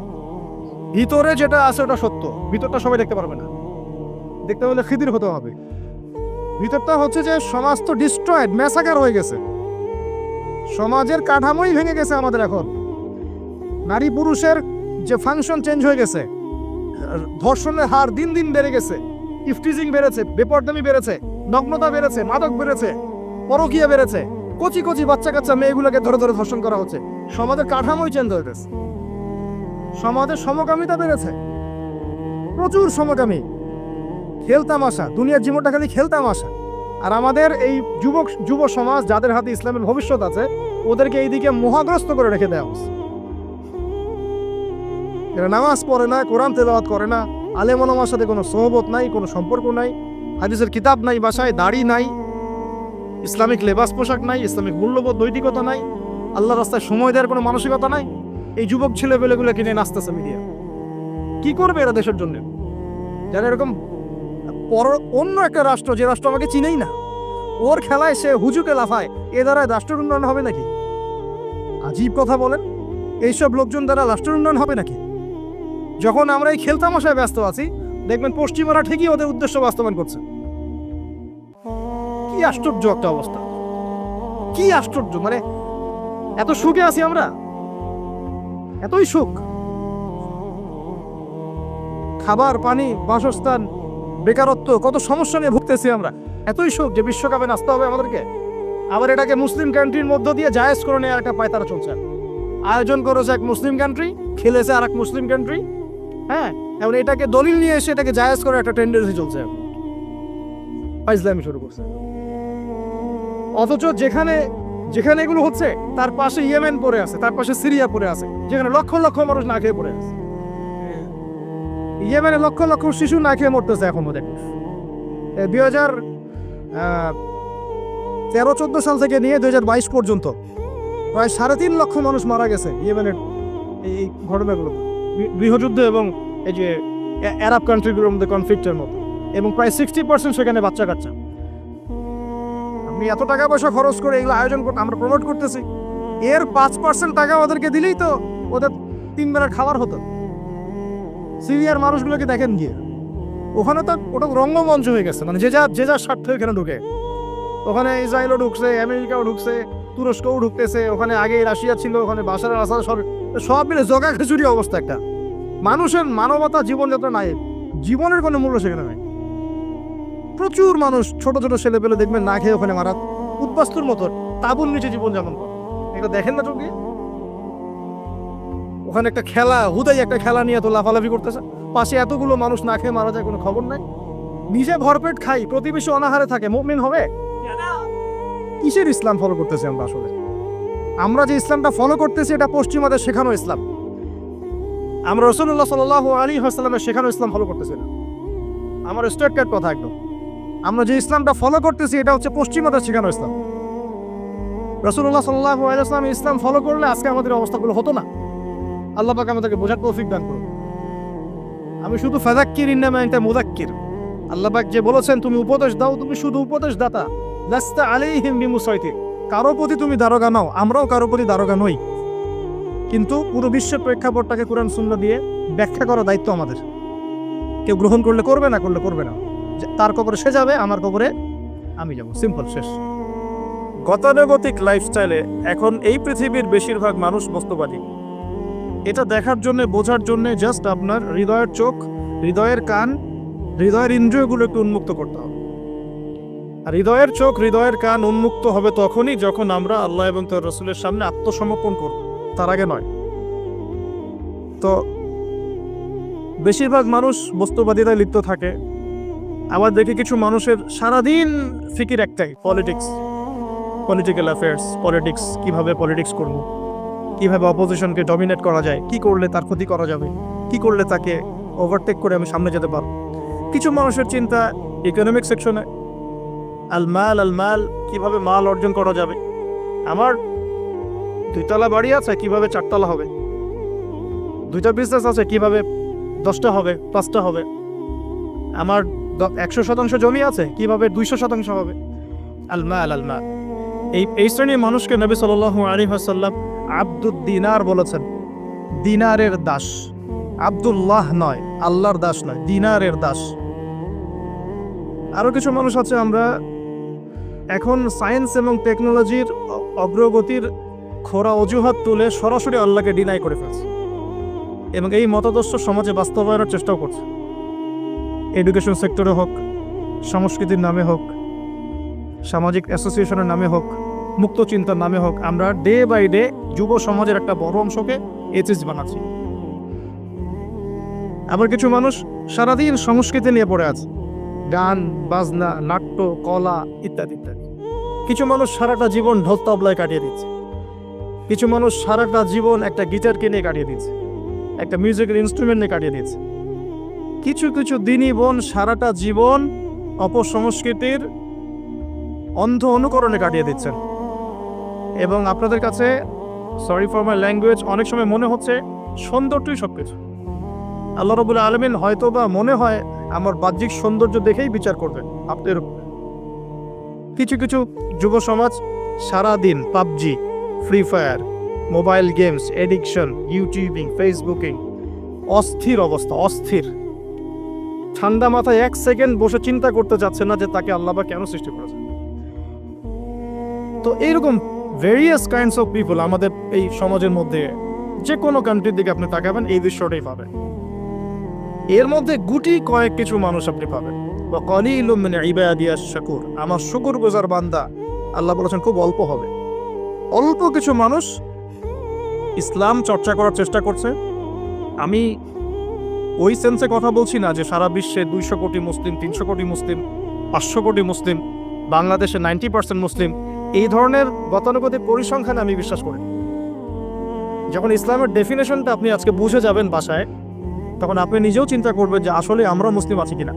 ভিতরে যেটা আছে ওটা সত্য। ভিতরটা সবাই দেখতে পারবে না, দেখতে হলে খিদির হতে হবে। ভিতরটা হচ্ছে যে সমাজ তো ডিস্ট্রয়েড, ম্যাসাকার হয়ে গেছে, সমাজের কাঠামোই ভেঙে গেছে আমাদের। এখন নারী পুরুষের যে ফাংশন চেঞ্জ হয়ে গেছে, ধর্ষণের হার দিন দিন বেড়ে গেছে, ইফটিজিং বেড়েছে, বেপরদামি বেড়েছে, নগ্নতা বেড়েছে, মাদক বেড়েছে, পরকীয়া বেড়েছে, কচি কচি বাচ্চা কাচ্চা মেয়েগুলোকে ধরে ধরে ধর্ষণ করা হচ্ছে। সমাজের কাঠামোই চেঞ্জ হয়ে গেছে, সমাজের সমকামিতা বেড়েছে, প্রচুর সমকামী, খেলতামাশা, দুনিয়ার জীবনটা খালি খেলতামাশা। আর আমাদের এই যুব সমাজ, যাদের হাতে ইসলামের ভবিষ্যৎ আছে, ওদেরকে এইদিকে মোহাগ্রস্ত করে রেখে দেওয়া হচ্ছে। এরা নামাজ পড়ে না, কোরআন তেলাওয়াত করে না, আলেম ওলামার সাথে কোনো সোহবত নাই, কোনো সম্পর্ক নাই, হাদিসের কিতাব নাই বাসায়, দাড়ি নাই, ইসলামিক লেবাস পোশাক নাই, ইসলামিক মূল্যবোধ নৈতিকতা নাই, আল্লাহর রাস্তায় সময় দেওয়ার কোনো মানসিকতা নাই। এই যুবক ছেলেপেলেগুলো কিনে নাচতেছে মিডিয়া। কি করবে এরা দেশের জন্য? যারা এরকম অন্য একটা রাষ্ট্র, যে রাষ্ট্র আমাকে চিনেই না, ওর খেলায় সে হুজুকে লাফায়, এ দ্বারা রাষ্ট্রের উন্নয়ন হবে নাকি? আজীব কথা বলেন, এইসব লোকজন দ্বারা রাষ্ট্রের উন্নয়ন হবে নাকি? যখন আমরা এই খেলতামশায় ব্যস্ত আছি, দেখবেন পশ্চিমারা ঠিকই ওদের উদ্দেশ্য বাস্তবায়ন করছে। কি আশ্চর্য একটা অবস্থা, কি আশ্চর্য! মানে এত সুখে আছি আমরা, এতই সুখ, খাবার, পানি, বাসস্থান, বেকারত্ব, কত সমস্যা নিয়ে ভুগতেছি আমরা, এতই সুখ যে বিশ্বকাপে নাচতে হবে আমাদেরকে। আবার এটাকে মুসলিম কান্ট্রির মধ্য দিয়ে জায়েজ করে নেওয়ার একটা পায়তারা চলছে। আয়োজন করেছে এক মুসলিম কান্ট্রি, খেলেছে আর এক মুসলিম কান্ট্রি। হ্যাঁ, এবং এটাকে দলিল নিয়ে এসে এটাকে জায়েজ করে একটা টেন্ডেন্সি চলছে, ইসলামী শুরু করছে। অথচ যেখানে যেখানে এগুলো হচ্ছে তার পাশে ইয়েমেন পড়ে আছে, তার পাশে সিরিয়া পড়ে আছে, যেখানে লক্ষ লক্ষ মানুষ না খেয়ে পড়ে আছে। ইয়েমেনে লক্ষ লক্ষ শিশু না খেয়ে মরতেছে এখন। ওদের 2013-14 সাল থেকে নিয়ে 2022 পর্যন্ত প্রায় 3.5 লক্ষ মানুষ মারা গেছে ইয়েমেনের এই ঘটনাগুলো, গৃহযুদ্ধ এবং এই যে আরব কান্ট্রিগুলোর মধ্যে কনফ্লিক্টের মতো, এবং প্রায় 60% সেখানে বাচ্চা কাচ্চা। আপনি এত টাকা পয়সা খরচ করে এগুলো আয়োজন করতে, আমরা প্রমোট করতেছি, এর 5% টাকা ওদেরকে দিলেই তো ওদের 3 বেলার খাবার হতো। সিরিয়ার মানুষগুলোকে দেখেন গিয়ে, ওখানে তো ওটা রঙ্গমঞ্চ হয়ে গেছে। মানে যে যার স্বার্থ এখানে ঢুকে, ওখানে ইসরায়েলও ঢুকছে, আমেরিকাও ঢুকছে, তুরস্কও ঢুকতেছে, ওখানে আগে রাশিয়া ছিল, ওখানে বাশার আল আসাদ, সব মিলে জগা খিচুড়ি অবস্থা একটা। মানুষের মানবতা, জীবনযাত্রা নাই, জীবনের কোনো মূল্য সেখানে নাই। প্রচুর মানুষ, ছোট ছোট ছেলে পেলে দেখবেন না খেয়ে ওখানে মারা, উদ্বাস্তুর মতো তাঁবুর নিচে জীবনযাপন করে। এটা দেখেন না চোখে? ওখানে একটা খেলা, হুদাই একটা খেলা নিয়ে এত লাফালাফি করতেছে, পাশে এতগুলো মানুষ না খেয়ে মারা যায়, কোনো খবর নাই। নিজে ভরপেট খাই, প্রতিবেশী অনাহারে থাকে, মুমিন হবে? কিসের ইসলাম ফলো করতেছি আমরা আসলে? আমরা যে ইসলামটা ফলো করতেছি এটা পশ্চিমাদের শেখানো ইসলাম। আমরা রাসূলুল্লাহ সাল্লাল্লাহু আলাইহি ওয়াসাল্লামের শেখানো ইসলাম ফলো করতেছি না। আমার স্ট্রেট কাট কথা একদম। আমরা যে ইসলামটা ফলো করতেছি এটা হচ্ছে পশ্চিমাদের শেখানো ইসলাম। রাসূলুল্লাহ সাল্লাল্লাহু আলাইহি ওয়াসাল্লাম ইসলাম ফলো করলে আজকে আমাদের অবস্থাগুলো হতো না। আল্লাহ পাক আমাদেরকে বোঝার তৌফিক দান করুন। আমি শুধু ফাযাক্কির ইন্নামা আনতা মুযাক্কির। আল্লাহ পাক যে বলেছেন তুমি উপদেশ দাও, তুমি শুধু উপদেশ দাতা, লাস্তা আলাইহিম বিমুসাইতির। কারো প্রতি তুমি দারোগা নাও, আমরাও কারো প্রতি দারোগা নই। কিন্তু পুরো বিশ্বের প্রেক্ষাপটটাকে কোরআন সুন্নাহ দিয়ে ব্যাখ্যা করার দায়িত্ব আমাদের। কেউ গ্রহণ করলে করবে, না করলে করবে না। তার কবরে সে যাবে, আমার কবরে আমি যাব, সিম্পল, শেষ। গতানুগতিক লাইফস্টাইলে এখন এই পৃথিবীর বেশিরভাগ মানুষ বস্তুবাদী। এটা দেখার জন্য, বোঝার জন্য জাস্ট আপনার হৃদয়ের চোখ, হৃদয়ের কান, হৃদয়ের ইন্দ্রিয়গুলো একটু উন্মুক্ত করতে হবে। আর হৃদয়ের চোখ, হৃদয়ের কান উন্মুক্ত হবে তখনই যখন আমরা আল্লাহ এবং তার রাসূলের সামনে আত্মসমর্পণ করব, তার আগে নয়। তো বেশিরভাগ মানুষ বস্তুবাদিতায় লিপ্ত থাকে। আবার দেখি কিছু মানুষের সারাদিন ফিকির একটাই, পলিটিক্স, পলিটিক্যাল অ্যাফেয়ার্স, পলিটিক্স, কিভাবে পলিটিক্স করব, কিভাবে অপোজিশনকে ডমিনেট করা যায়, কি করলে তার ক্ষতি করা যাবে, কি করলে তাকে ওভারটেক করে আমি সামনে যেতে পারব। কিছু মানুষের চিন্তা ইকোনমিক সেকশনে, আল মাল, কিভাবে মাল অর্জন করা যাবে। আমার 2 তলা বাড়ি আছে, কিভাবে 4 তলা হবে। 2টা বিজনেস আছে, কিভাবে 10টা হবে, 5টা হবে। আমার 100% জমি আছে, কিভাবে 200% হবে। আল মাল। এই শ্রেণীর মানুষকে নবী সাল্লাল্লাহু আলাইহি ওয়াসাল্লাম আব্দুদ দিনার বলেছেন, দিনারের দাস। আব্দুল্লাহ নয়, আল্লাহর দাস নয়, দিনারের দাস। আরো কিছু মানুষ আছে, আমরা এখন সায়েন্স এবং টেকনোলজির অগ্রগতির খোরা অজুহাত তুলে সরাসরি আল্লাহকে ডিনাই করে ফেলছে এবং এই মতাদর্শ সমাজে বাস্তবায়নের চেষ্টাও করছে। এডুকেশন সেক্টরে হোক, সংস্কৃতির নামে হোক, সামাজিক অ্যাসোসিয়েশনের নামে হোক, মুক্ত চিন্তার নামে হোক, আমরা ডে বাই ডে যুব সমাজের একটা বড় অংশকে এথিস্ট বানাচ্ছি। আবার কিছু মানুষ সারাদিন সংস্কৃতি নিয়ে পড়ে আছে, গান বাজনা, নাট্য, কলা ইত্যাদি ইত্যাদি। কিছু মানুষ সারাটা জীবন ঢোল তবলায় কাটিয়ে দিচ্ছে। কিছু মানুষ সারাটা জীবন একটা গিটারকে নিয়ে কাটিয়ে দিচ্ছে, একটা মিউজিক্যাল ইনস্ট্রুমেন্ট নিয়ে কাটিয়ে দিচ্ছে। কিছু কিছু দিনী বোন সারাটা জীবন অপসংস্কৃতির অন্ধ অনুকরণে কাটিয়ে দিচ্ছেন। এবং আপনাদের কাছে, সরি ফর মাই ল্যাঙ্গুয়েজ, অনেক সময় মনে হচ্ছে সৌন্দর্যই সব কিছু। আল্লাহ রাব্বুল আলামিন হয়তো বা মনে হয় আমার বাহ্যিক সৌন্দর্য দেখেই বিচার করবেন আপনাদের উপর। কিছু কিছু যুব সমাজ সারাদিন PUBG, free fire, mobile games, addiction, YouTubing, Facebooking, অস্থির অবস্থা, অস্থির। ঠান্ডা মাথায় 1 সেকেন্ড বসে চিন্তা করতে যাচ্ছে না যে তাকে আল্লাহ বা কেন সৃষ্টি করেছে। তো এইরকম ভেরিয়াস কাইন্ডস অফ পিপল আমাদের এই সমাজের মধ্যে, যে কোনো কান্ট্রির দিকে আপনি তাকাবেন এই দৃশ্যটাই পাবেন। এর মধ্যে গুটি কয়েক কিছু মানুষ আপনি পাবেন, ওয়া কালিলুম মিন ইবাদিয়াশ শাকুর, আমার শুকরগুজার বান্দা আল্লাহ বলেছেন খুব অল্প হবে। অল্প কিছু মানুষ ইসলাম চর্চা করার চেষ্টা করছে। আমি ওই সেন্সে কথা বলছি না যে সারা বিশ্বে 200 কোটি মুসলিম, 300 কোটি মুসলিম, 500 কোটি মুসলিম, বাংলাদেশে 90% মুসলিম। এই ধরনের গতানুগতিক পরিসংখ্যানে আমি বিশ্বাস করি। যখন ইসলামের ডেফিনেশনটা আপনি আজকে বুঝে যাবেন বাসায়, তখন আপনি নিজেও চিন্তা করবেন যে আসলে আমরা মুসলিম আছি কিনা।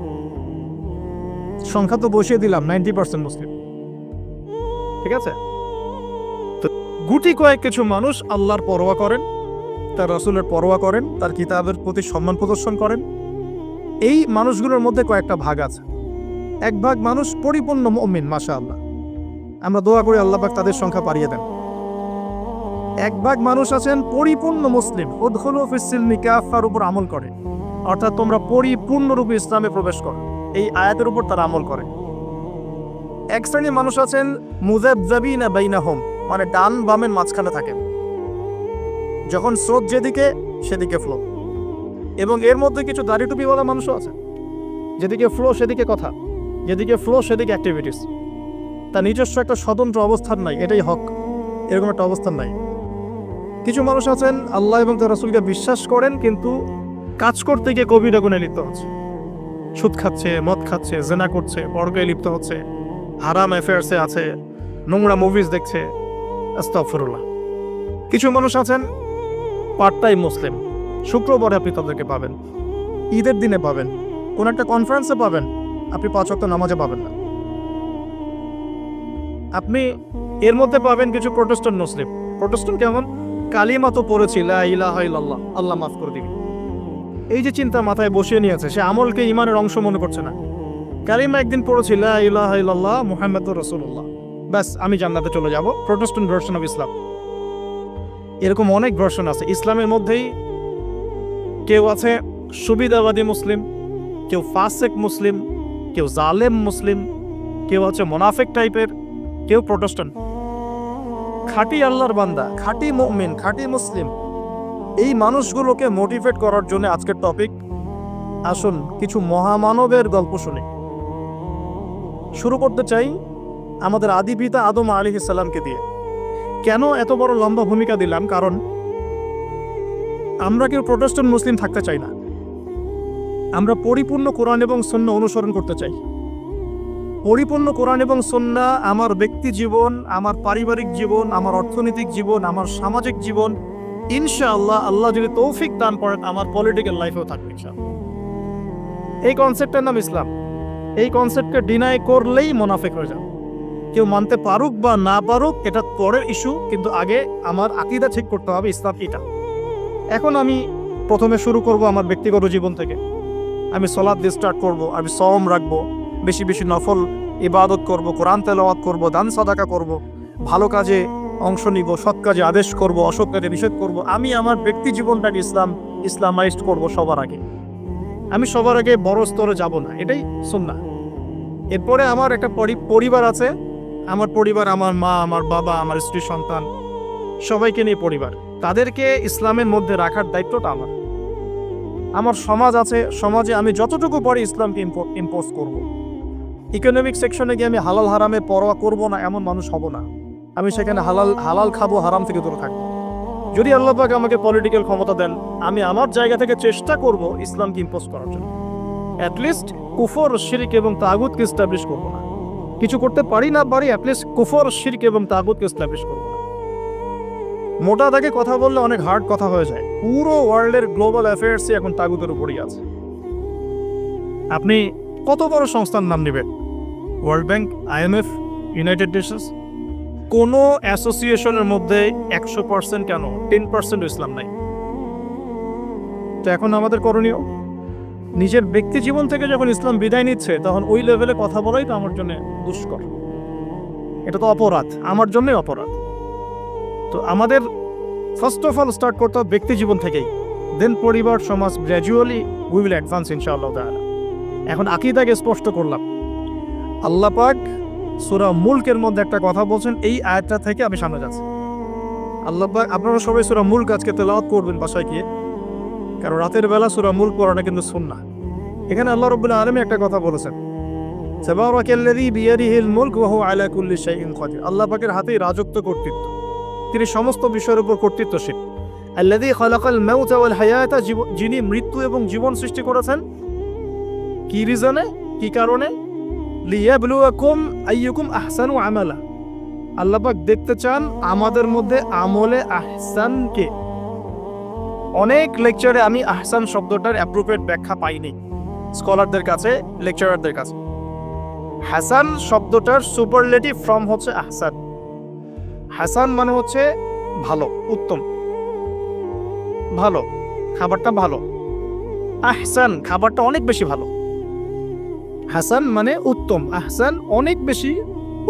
সংখ্যা তো বসিয়ে দিলাম 90% মুসলিম, ঠিক আছে। তো গুটি কয়েক কিছু মানুষ আল্লাহর পরোয়া করেন, তার রাসূলের পরোয়া করেন, তার কিতাবের প্রতি সম্মান প্রদর্শন করেন। এই মানুষগুলোর মধ্যে কয়েকটা ভাগ আছে। এক ভাগ মানুষ পরিপূর্ণ মুমিন, মাশাআল্লাহ, আমরা দোয়া করি আল্লাহ পাক তাদের সংখ্যা বাড়িয়ে দেন। এক ভাগ মানুষ আছেন পরিপূর্ণ মুসলিম, উদখুলু ফিস সিলমি কাফার উপর আমল করে, অর্থাৎ তোমরা পরিপূর্ণরূপে ইসলামে প্রবেশ করো, এই আয়াতের উপর তারা আমল করে। এক শ্রেণীর মানুষ আছেন মুযাবযাবিনা বাইনাহুম, মানে ডান বামের মাঝখানে থাকেন, যখন স্রোত যেদিকে সেদিকে ফ্লো। এবং এর মধ্যে কিছু দাড়ি টুপিওয়ালা মানুষও আছে, যেদিকে ফ্লো সেদিকে কথা, যেদিকে ফ্লো সেদিকে অ্যাক্টিভিটিস। তার নিজস্ব একটা স্বতন্ত্র অবস্থান নাই, এটাই হক, এরকম একটা অবস্থান নাই। কিছু মানুষ আছেন আল্লাহ এবং তার রাসূলকে বিশ্বাস করেন, কিন্তু কাজ করতে গিয়ে কবিরা গুনাহে লিপ্ত হচ্ছে, সুদ খাচ্ছে, মদ খাচ্ছে, জেনা করছে, পরকায়ে লিপ্ত হচ্ছে, হারাম অ্যাফেয়ার্সে আছে, নোংরা মুভিজ দেখছে, আস্তাগফিরুল্লাহ। কিছু মানুষ আছেন পার্ট টাইম মুসলিম, শুক্রবারে আপনি তাদেরকে পাবেন, ঈদের দিনে পাবেন, কোন একটা কনফারেন্সে পাবেন, আপনি 5 ওয়াক্ত নামাজে পাবেন না। আপনি এর মধ্যে পাবেন কিছু প্রোটেস্ট্যান্ট মুসলিম। প্রোটেস্ট্যান্ট কেমন? কালিমা তো পড়েছি, লা ইলাহা ইল্লাল্লাহ, আল্লাহ মাফ করে দিবি, এই যে চিন্তা মাথায় বসিয়ে নিয়েছে, সে আমলকে ইমানের অংশ মনে করছে না। কালিমা একদিন পড়েছি, লা ইলাহা ইল্লাল্লাহ মুহাম্মাদুর রাসূলুল্লাহ, ব্যাস আমি জান্নাতে চলে যাব। Protestant version of Islam. এরকম অনেক ভার্সন আছে ইসলামের মধ্যেই। কেউ আছে সুবিধাবাদী মুসলিম, কেউ ফাসেক মুসলিম, কেউ জালেম মুসলিম, কেউ হচ্ছে মোনাফেক টাইপের, কেউ প্রোটেস্ট্যান্ট। খাঁটি আল্লাহর বান্দা, খাঁটি মুমিন, খাঁটি মুসলিম, এই মানুষগুলোকে মোটিভেট করার জন্য আজকের টপিক। আসুন কিছু মহামানবের গল্প শুনি। শুরু করতে চাই আমাদের আদি পিতা আদম আলাইহিস সালামকে দিয়ে। কেন এত বড় লম্বা ভূমিকা দিলাম? কারণ আমরা কেউ প্রোটেস্ট্যান্ট মুসলিম থাকতে চাই না। আমরা পরিপূর্ণ কোরআন এবং সুন্নাহ অনুসরণ করতে চাই। পরিপূর্ণ কোরআন এবং সুন্নাহ আমার ব্যক্তি জীবন, আমার পারিবারিক জীবন, আমার অর্থনৈতিক জীবন, আমার সামাজিক জীবন, ইনশাআল্লাহ আল্লাহ যদি তৌফিক দান করেন আমার পলিটিক্যাল লাইফেও থাকবে ইনশাআল্লাহ। এই কনসেপ্টের নাম ইসলাম। এই কনসেপ্টকে ডিনাই করলেই মুনাফিক হয়ে যাবে। কেউ মানতে পারুক বা না পারুক এটা পরের ইস্যু, কিন্তু আগে আমার আকীদা ঠিক করতে হবে, ইসলাম এটা। এখন আমি প্রথমে শুরু করব আমার ব্যক্তিগত জীবন থেকে। আমি সালাত দিয়ে স্টার্ট করব, আমি সওম রাখবো, বেশি বেশি নফল ইবাদত করব, কোরআন তেলাওয়াত করব, দান সাদাকা করব, ভালো কাজে অংশ নিব, সৎ কাজে আদেশ করব, অসৎ কাজে নিষেধ করব। আমি আমার ব্যক্তি জীবনটাকে ইসলামাইজড করব সবার আগে। আমি সবার আগে বড় স্তরে যাব না, এটাই সুন্নাহ। এরপরে আমার একটা পরিবার আছে। আমার পরিবার, আমার মা, আমার বাবা, আমার স্ত্রী, সন্তান, সবাইকে নিয়ে পরিবার। তাদেরকে ইসলামের মধ্যে রাখার দায়িত্বটা আমার। আমার সমাজ আছে, সমাজে আমি যতটুকু পারি ইসলামকে ইম্পোজ করব। ইকোনমিক সেকশনে গিয়ে আমি হালাল হারামে পরোয়া করব না এমন মানুষ হব না। আমি সেখানে হালাল খাবো, হারাম থেকে দূরে থাকবো। যদি আল্লাহ পাক আমাকে পলিটিক্যাল ক্ষমতা দেন, আমি আমার জায়গা থেকে চেষ্টা করব ইসলামকে ইম্পোজ করার জন্য। অ্যাটলিস্ট কুফর, শিরক এবং তাগুতকে এস্টাবলিশ করব না। কিছু করতে পারি না পারি, অ্যাটলিস্ট কুফর, শিরক এবং তাগুতকে এস্টাবলিশ করব না। মোটা দাগে কথা বললে অনেক হার্ড কথা হয়ে যায়। পুরো ওয়ার্ল্ডের গ্লোবাল অ্যাফেয়ার্সই এখন তাগুতের উপরই আছে। আপনি কত বড় সংস্থার নাম নেবেন? World bank, IMF, United Nations. কোনো অ্যাসোসিয়েশনের মধ্যে 100% কেন 10% ইসলাম নাই। তো এখন আমাদের করণীয়, নিজের ব্যক্তি জীবন থেকে যখন ইসলাম বিদায় নিচ্ছে তখন ওই লেভেলে কথা বলাই তো আমার জন্য দুষ্কর। এটা তো অপরাধ, আমার জন্যই অপরাধ। তো আমাদের ফার্স্ট অফ অল স্টার্ট করতে হবে ব্যক্তি জীবন থেকেই, দেন পরিবার, সমাজ, গ্র্যাজুয়ালি উই উইল অ্যাডভান্স ইনশাআল্লাহ তাআলা। এখন আকীদাকে স্পষ্ট করলাম। আল্লাহ পাক সূরা মুলকের মধ্যে একটা কথা বলছেন, এই আয়াতটা থেকে আমি সামনে যাচ্ছি। আল্লাহ পাক, আপনারা সবাই সূরা মুলক আজকে তেলাওয়াত করবেন বাসায় গিয়ে, কারণ রাতের বেলা সূরা মুলক পড়াটা কিন্তু সুন্নাহ। এখানে আল্লাহ রাব্বুল আলামিন একটা কথা বলেছেন, তাবারাকাল্লাযী বিয়াদিহিল মুলক ওয়া হুয়া আলা কুল্লি শাইইন কাদির। আল্লাহ পাকের হাতেই রাজত্ব, কর্তৃত্ব, তিনি সমস্ত বিষয়ের উপর কর্তৃত্বশীল। আল্লাযী খালাকাল মাউতা ওয়াল হায়াতা, যিনি মৃত্যু এবং জীবন সৃষ্টি করেছেন। কি রিজনে, কি কারণে? লিয়াবলুয়াকুম আইয়ুকুম আহসানু আমালা। আল্লাহ পাক দেখতে চান আমাদের মধ্যে আমলে আহসানকে। অনেক লেকচারে আমি আহসান শব্দটার অ্যাপ্রোপ্রিয়েট ব্যাখ্যা পাইনি স্কলারদের কাছে, লেকচারারদের কাছে। হাসান শব্দটার সুপারলেটিভ ফর্ম হচ্ছে আহসান। হাসান মানে হচ্ছে ভালো, উত্তম, ভালো, খাবারটা ভালো। আহসান খাবারটা অনেক বেশি ভালো। হাসান মানে উত্তম, আহসান অনেক বেশি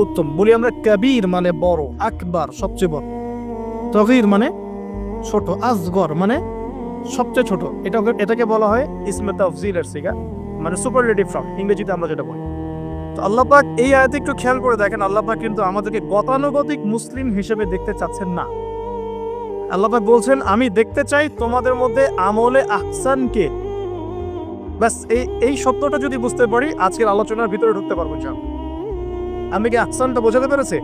উত্তম। বলি আমরা কবির মানে বড়, আকবার সবচেয়ে বড়, তগীর মানে ছোট, আসগর মানে সবচেয়ে ছোট। এটাকে বলা হয় ইসমে তাফজিলের সিগা, মানে সুপারলেটিভ ফর্ম ইংরেজিতে আমরা যেটা বলি। তো আল্লাহ পাক এই আয়াতে একটু খেয়াল করে দেখেন, আল্লাহ পাক কিন্তু আমাদেরকে গতানুগতিক মুসলিম হিসেবে দেখতে চাচ্ছেন না। আল্লাহ পাক বলছেন, আমি দেখতে চাই তোমাদের মধ্যে আমলে আহসানকে। ব্যাস এই শব্দটা যদি বুঝতে পারি আজকের আলোচনার ভিতরে ঢুকতে পারবো। আমি কি আহসানটা বোঝাতে পেরেছি?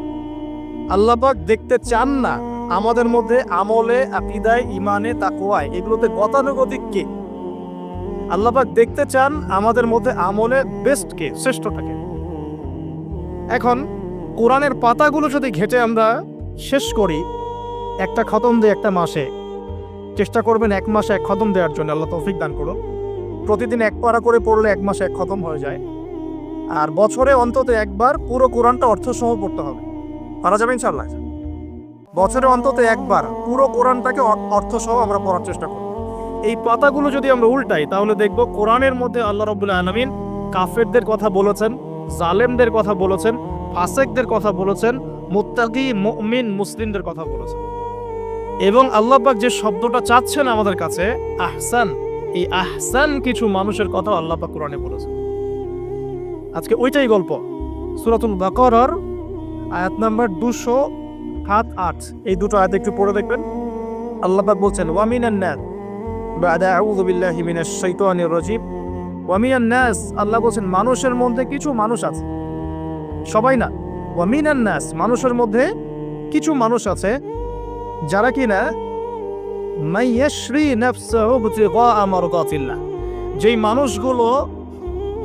আল্লাহ পাক দেখতে চান না আমাদের মধ্যে আমলে, আকীদায়, ঈমানে, তাকওয়ায়, এগুলোতে গতানুগতিক কে। আল্লাহ পাক দেখতে চান আমাদের মধ্যে আমলে বেস্ট কে, শ্রেষ্ঠটাকে। এখন কোরআনের পাতাগুলো যদি ঘেটে আমরা শেষ করি, একটা খতম দিই একটা মাসে, চেষ্টা করবেন 1 মাসে 1 খতম দেওয়ার জন্য, আল্লাহ তৌফিক দান করুন। প্রতিদিন 1 পারা করে পড়লে 1 মাসে 1 খতম হয়ে যায়। আর বছরে অন্তত একবার পুরো কোরআনটা অর্থসহ পড়তে হবে। পারা যাবে ইনশাআল্লাহ? বছরে অন্তত একবার পুরো কোরআনটাকে অর্থসহ আমরা পড়ার চেষ্টা করব। এই পাতাগুলো যদি আমরা উল্টাই তাহলে দেখব কোরআনের মধ্যে আল্লাহ রাব্বুল আলামিন কাফেরদের কথা বলেছেন, জালেমদের কথা বলেছেন, ফাসিকদের কথা বলেছেন, মুত্তাকি মুমিন মুসলিমদের কথা বলেছেন। এবং আল্লাহ পাক যে শব্দটা চাচ্ছেন আমাদের কাছে আহসান, এই আহসান কিছু মানুষের কথা আল্লাহ পাক কোরআনে বলেছেন। আজকে ওইটাই গল্প। সূরাতুল বাকারার আয়াত নাম্বার 207-8 এই দুটো আয়াত একটু পড়ে দেখবেন। আল্লাহ পাক বলছেন ওয়া মিনান নাস বাদা আউযু বিল্লাহি মিনাশ শাইতানির রাজিম ওয়া মিনান নাস, আল্লাহ বলছেন মানুষের মধ্যে কিছু মানুষ আছে, সবাই না। ওয়া মিনান নাস, মানুষের মধ্যে কিছু মানুষ আছে যারা কিনা মাইয়াশরি নাফসাহু বিতিগা মারদাতিল্লাহ, যেই মানুষগুলো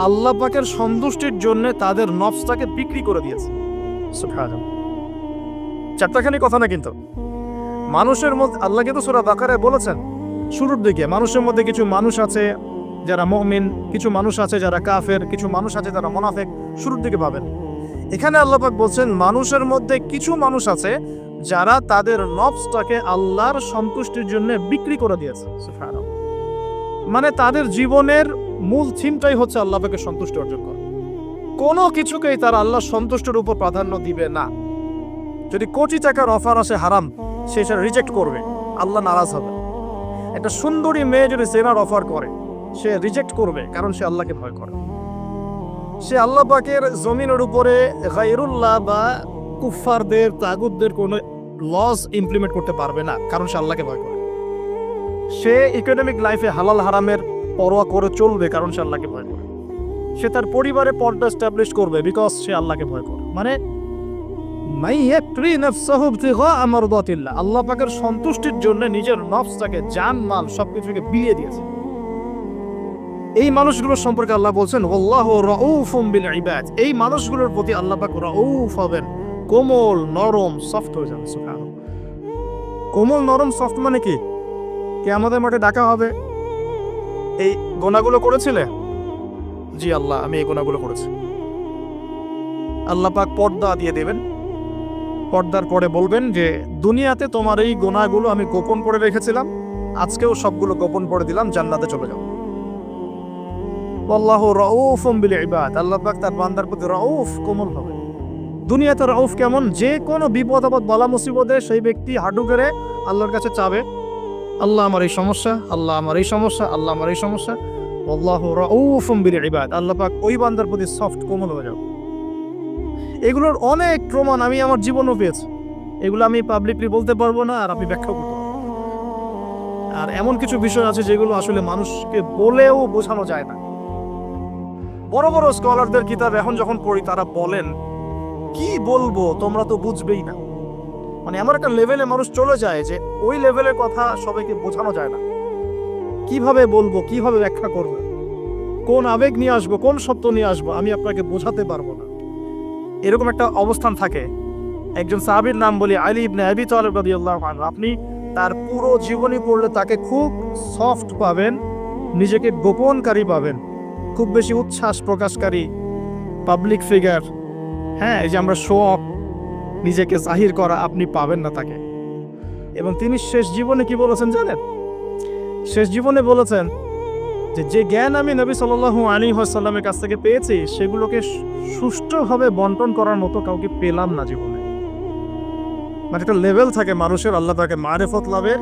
আল্লাহ পাকের সন্তুষ্টির জন্য তাদের নফসটাকে বিক্রি করে দিয়েছে। সুবহানাল্লাহ, চারটাখানি কথা না কিন্তু। মানুষের মধ্যে আল্লাহ কিন্তু সূরা বাকারায় বলেছেন শুরুর দিকে মানুষের মধ্যে কিছু মানুষ আছে যারা মুমিন, কিছু মানুষ আছে যারা কাফের, কিছু মানুষ আছে যারা মুনাফিক, শুরুর দিকে পাবেন। এখানে আল্লাহ পাক বলছেন মানুষের মধ্যে কিছু মানুষ আছে যারা তাদের নফসটাকে আল্লাহর সন্তুষ্টির জন্য বিক্রি করে দিয়েছে। সুবহানাল্লাহ, মানে তাদের জীবনের মূল থিমটাই হচ্ছে আল্লাহ পাকের সন্তুষ্টি অর্জন করা। কোনো কিছুকেই তারা আল্লাহর সন্তুষ্টির উপর প্রাধান্য দিবে না। যদি কোটি টাকার অফার আসে হারাম, সে সেটা রিজেক্ট করবে, আল্লাহ নারাজ হবে। একটা সুন্দরী মেয়ে যদি জেনার অফার করে, সে রিজেক্ট করবে, কারণ সে আল্লাহকে ভয় করে। সে আল্লাহ পাকের জমিনের উপরে গায়রুল্লাহ বা কুফফারদের তাগুতদের কোনো লস ইমপ্লিমেন্ট করতে পারবে না, কারণ সে আল্লাহকে ভয় করে। সে ইকোনমিক লাইফে হালাল হারামের পরোয়া করে চলবে, কারণ সে আল্লাহকে ভয় করে। সে তার পরিবারে পর্দা এস্টাবলিশ করবে, বিকজ সে আল্লাহকে ভয় করে। মানে আল্লাহ পাকের সন্তুষ্টির জন্য নিজের নফসটাকে, জান মাল সবকিছুকে বিলিয়ে দিয়েছে। এই মানুষগুলোর সম্পর্কে আল্লাহ বলছেন ওয়াল্লাহু রাউফুম বিল ইবাদ, এই মানুষগুলোর প্রতি আল্লাহ পাক রাউফ হবেন, কোমল নরম সফট হয়ে যাবে। সুবহানাল্লাহ, কোমল নরম সফট মানে কি? কিয়ামতের মাঠে ডাকা হবে, এই গুনাহগুলো করেছিলে? জি আল্লাহ, আমি এই গুনাহগুলো করেছি। আল্লাহ পাক পর্দা দিয়ে দেবেন, পর্দার পরে বলবেন যে দুনিয়াতে তোমার এই গুনাহগুলো আমি গোপন করে রেখেছিলাম, আজকেও সবগুলো গোপন করে দিলাম, জান্নাতে চলে যাও। আল্লাহু রাউফুম বিল ইবাদ, আল্লাহ পাক তার বান্দার প্রতি রাউফ, কোমল হবে। দুনিয়াতে রাউফ কেমন? যে কোনো বিপদ আপদ বালা মুসিবতে সেই ব্যক্তি হাঁটু গেড়ে আল্লাহর কাছে চাবে, আল্লাহ আমার এই সমস্যা, আল্লাহ আমার এই সমস্যা, আল্লাহ আমার এই সমস্যা। আল্লাহু রাউফুম বিল ইবাদ, আল্লাহ পাক ওই বান্দার প্রতি সফট, কোমল হয়ে যাবে। এগুলোর অনেক প্রমাণ আমি আমার জীবনেও পেয়েছি, এগুলো আমি পাবলিকলি বলতে পারবো না, আর আমি ব্যাখ্যা করতে পারবো। আর এমন কিছু বিষয় আছে যেগুলো আসলে মানুষকে বলেও বোঝানো যায় না। বড় বড় স্কলারদের কিতাব এখন যখন পড়ি, তারা বলেন কি বলবো, তোমরা তো বুঝবেই না। মানে এমন একটা লেভেলে মানুষ চলে যায় যে ওই লেভেলের কথা সবাইকে বোঝানো যায় না। কিভাবে বলবো, কিভাবে ব্যাখ্যা করবো, কোন আবেগ নিয়ে আসবো, কোন সত্য নিয়ে আসবো, আমি আপনাকে বোঝাতে পারবো না। এরকম একটা অবস্থান থাকে। একজন সাহাবীর নাম বলি আলী ইবনে আবি তালিব রাদিয়াল্লাহু আনহু। আপনি তার পুরো জীবনী পড়লে তাকে খুব সফট পাবেন, নিজেকে গোপনকারী পাবেন, খুব বেশি উচ্ছ্বাস প্রকাশকারী পাবলিক ফিগার, হ্যাঁ, এই যে আমরা শো অফ, নিজেকে জাহির করা, আপনি পাবেন না তাকে। এবং তিনি শেষ জীবনে কি বলেছেন জানেন? শেষ জীবনে বলেছেন যে জ্ঞান আমি নবী সাল্লাল্লাহু আলাইহি ওয়াসাল্লামের কাছ থেকে পেয়েছি, সেগুলোকে সুষ্ঠুভাবে বন্টন করার মতো কাউকে পেলাম না জীবনে। মানে একটা লেভেল থাকে মানুষের, আল্লাহ তাকে মারিফত লাভের,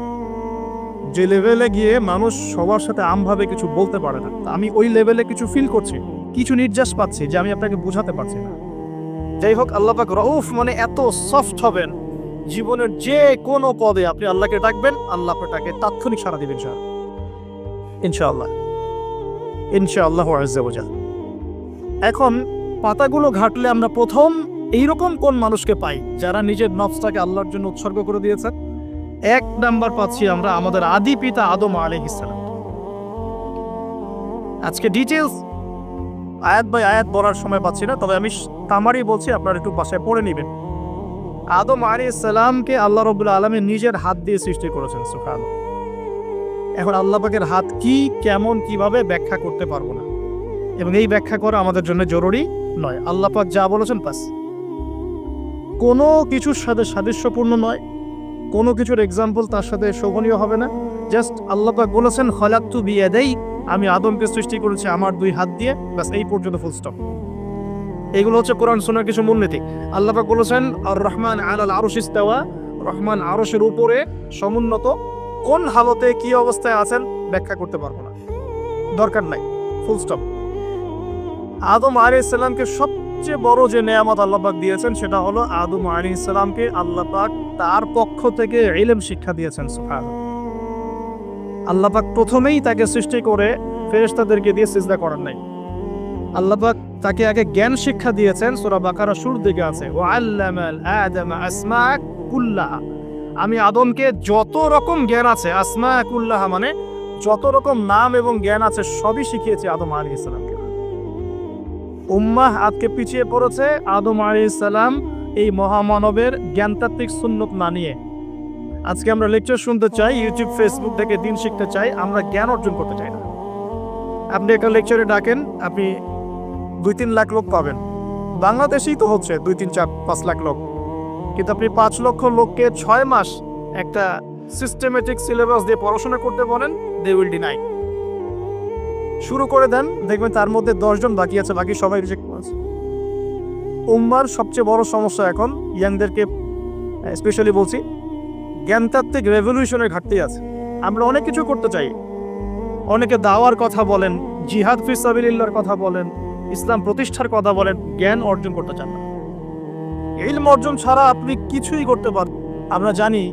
যে লেভেলে গিয়ে মানুষ সবার সাথে আমভাবে কিছু বলতে পারে না। আমি ওই লেভেলে কিছু ফিল করছি, কিছু নির্যাস পাচ্ছি যে আমি আপনাকে বোঝাতে পারছি না। যাই হোক, আল্লাহ পাক রউফ মানে এত সফট হবেন, জীবনের যে কোনো পদে আপনি আল্লাহকে ডাকবেন, আল্লাহ আপনাকে তাৎক্ষণিক সাড়া দিবেন। ইনশাআল্লাহ, ইনশাআল্লাহু আযজা ওয়া জাল। এখন পাতাগুলো ঘাটলে আমরা প্রথম এইরকম কোন মানুষকে পাই যারা নিজের নফসটাকে আল্লাহর জন্য উৎসর্গ করে দিয়েছেন? 1 নাম্বার পাচ্ছি আমরা আমাদের আদি পিতা আদম আলাইহিস সালাম। আজকে ডিটেইলস আয়াত বাই আয়াত বলার সময় পাচ্ছি না, তবে আমি তামারি বলছি, আপনারা একটু বাসায় পড়ে নেবেন। আদম আলাইহিস সালামকে আল্লাহ রাব্বুল আলামিন নিজের হাত দিয়ে সৃষ্টি করেছেন। সুবহানাল্লাহ। এখন আল্লাহ পাকের হাত কি, কেমন, কিভাবে ব্যাখ্যা করতে পারবো না, এবং এই ব্যাখ্যা করা আমাদের জন্য জরুরি নয়। আল্লাহ পাক যা বলেছেন বাস, কোনো কিছুর সাথে সাদৃশ্যপূর্ণ নয়, কোনো কিছুর এক্সাম্পল তার সাথে শোভনীয় হবে না। জাস্ট আল্লাহ পাক বলেছেন খলাকতু বিয়াদাই, আমি আদমকে সৃষ্টি করেছি আমার 2 হাত দিয়ে, বাস এই পর্যন্ত ফুল স্টপ। এগুলো হচ্ছে কোরআন সুন্নাহর কিছু মূলনীতি। আল্লাহ পাক বলেছেন আর রহমান আলাল আরশ ইস্তাওয়া, রহমান আরশের উপরে সমুন্নত। কোন হালতে কি অবস্থায় আছেন ব্যাখ্যা করতে পারবো না, দরকার নাই, ফুল স্টপ। আদম আলাইহিস সালামকে সবচেয়ে বড় যে নেয়ামত আল্লাহ পাক দিয়েছেন সেটা হলো আদম আলাইহিস সালামকে আল্লাহ পাক তার পক্ষ থেকে ইলম শিক্ষা দিয়েছেন। সুবহানাল্লাহ, আল্লাহ পাক প্রথমেই তাকে সৃষ্টি করে ফেরেশতাদেরকে দিয়ে সিজদা করার নাই। আল্লাহ পাক তাকে আগে জ্ঞান শিক্ষা দিয়েছেন। সূরা বাকারা শুরুর দিকে আছে ওয়া আল্লামাল আদামা আসমা কুল্লাহা, আমি আদমকে যত রকম জ্ঞান আছে, আসমা কুল্লাহা মানে যত রকম নাম এবং জ্ঞান আছে সবই শিখিয়েছি আদম আলাইহিস সালামকে। উম্মাহ আজকে পিছিয়ে পড়েছে আদম আলাইহিস সালাম এই মহামানবের জ্ঞানতাত্ত্বিক সুন্নত না নিয়ে। আজকে আমরা লেকচার শুনতে চাই, ইউটিউব ফেসবুক থেকে দিন শিখতে চাই, আমরা জ্ঞান অর্জন করতে চাই না। আপনি একটা লেকচারে ডাকেন, আপনি 2-3 লাখ লোক পাবেন, বাংলাদেশেই তো হচ্ছে 2-3-4-5 লাখ লোক, কিন্তু আপনি 5 লক্ষ লোককে 6 মাস একটা সিস্টেমেটিক সিলেবাস দিয়ে পড়াশোনা করতে বলেন, দে উইল ডিনাই। শুরু করে দেন, দেখবেন তার মধ্যে 10 জন বাকি আছে, বাকি সবাই রিজেক্ট করেছে। উম্মার সবচেয়ে বড় সমস্যা এখন, ইয়াংদেরকে স্পেশালি বলছি, জ্ঞানতাত্ত্বিক রেভলিউশনের ঘাটতি আছে। আমরা অনেক কিছু করতে চাই, অনেকে দাওয়ার কথা বলেন, জিহাদ ফি সাবিলিল্লাহর কথা বলেন, ইসলাম প্রতিষ্ঠার কথা বলেন, জ্ঞান অর্জন করতে চান না। ইলম অর্জন ছাড়া আপনি কিছুই করতে পারবেন। আমরা জানি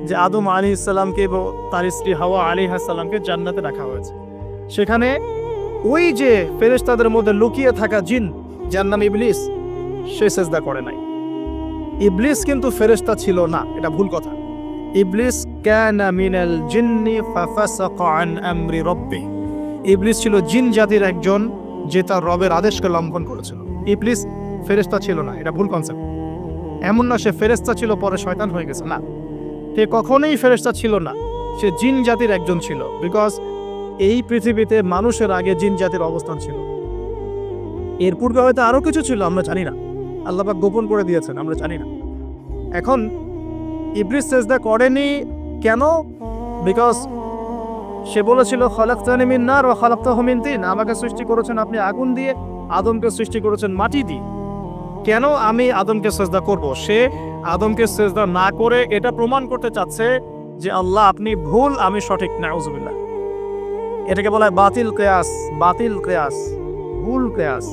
যে আদম আলাইহিস সালামকে এবং তার স্ত্রী হাওয়া আলাইহিস সালামকে জান্নাতে রাখা হয়েছে। সেখানে ওই যে ফেরেশতাদের মধ্যে লুকিয়ে থাকা জিন, যার নাম ইবলিস, সে সিজদা করে নাই। ইবলিস কিন্তু ফেরেশতা ছিল না, এটা ভুল কথা। ইবলিস কানা মিনাল জিন্নি ফাফাসাকা আন আমরি রাব্বি, ইবলিস ছিল জিন জাতির একজন যে তার রবের আদেশকে লঙ্ঘন করেছিল। ইবলিস ফেরেশতা ছিল না, এটা ভুল কনসেপ্ট। এমন না সে ফেরেশতা ছিল পরে শয়তান হয়ে গেছে, না, সে কখনোই ফেরেশতা ছিল না, সে জিন জাতির একজন ছিল। বিকজ এই পৃথিবীতে মানুষের আগে জিন জাতির অবস্থান ছিল, এর পূর্বে হয়তো আরো কিছু ছিল, আমরা জানি না, আল্লাহ পাক গোপন করে দিয়েছেন, আমরা জানি না। এখন ইবলিস সিজদা করেনি কেন? বিকজ সে বলেছিল খলাকতানি মিন নার ওয়া খলাকতাহু মিন তিন, আমাকে সৃষ্টি করেছেন আপনি আগুন দিয়ে, আদমকে সৃষ্টি করেছেন মাটি দিয়ে, কেন আমি আদমকে সিজদা করব? সে আদমকে সিজদা না করে এটা প্রমাণ করতে চাচ্ছে যে আল্লাহ আপনি ভুল, আমি সঠিক। নাউজুবিল্লাহ, এটাকে বলা হয় বাতিল কিয়াস, বাতিল কিয়াস, ভুল কিয়াস।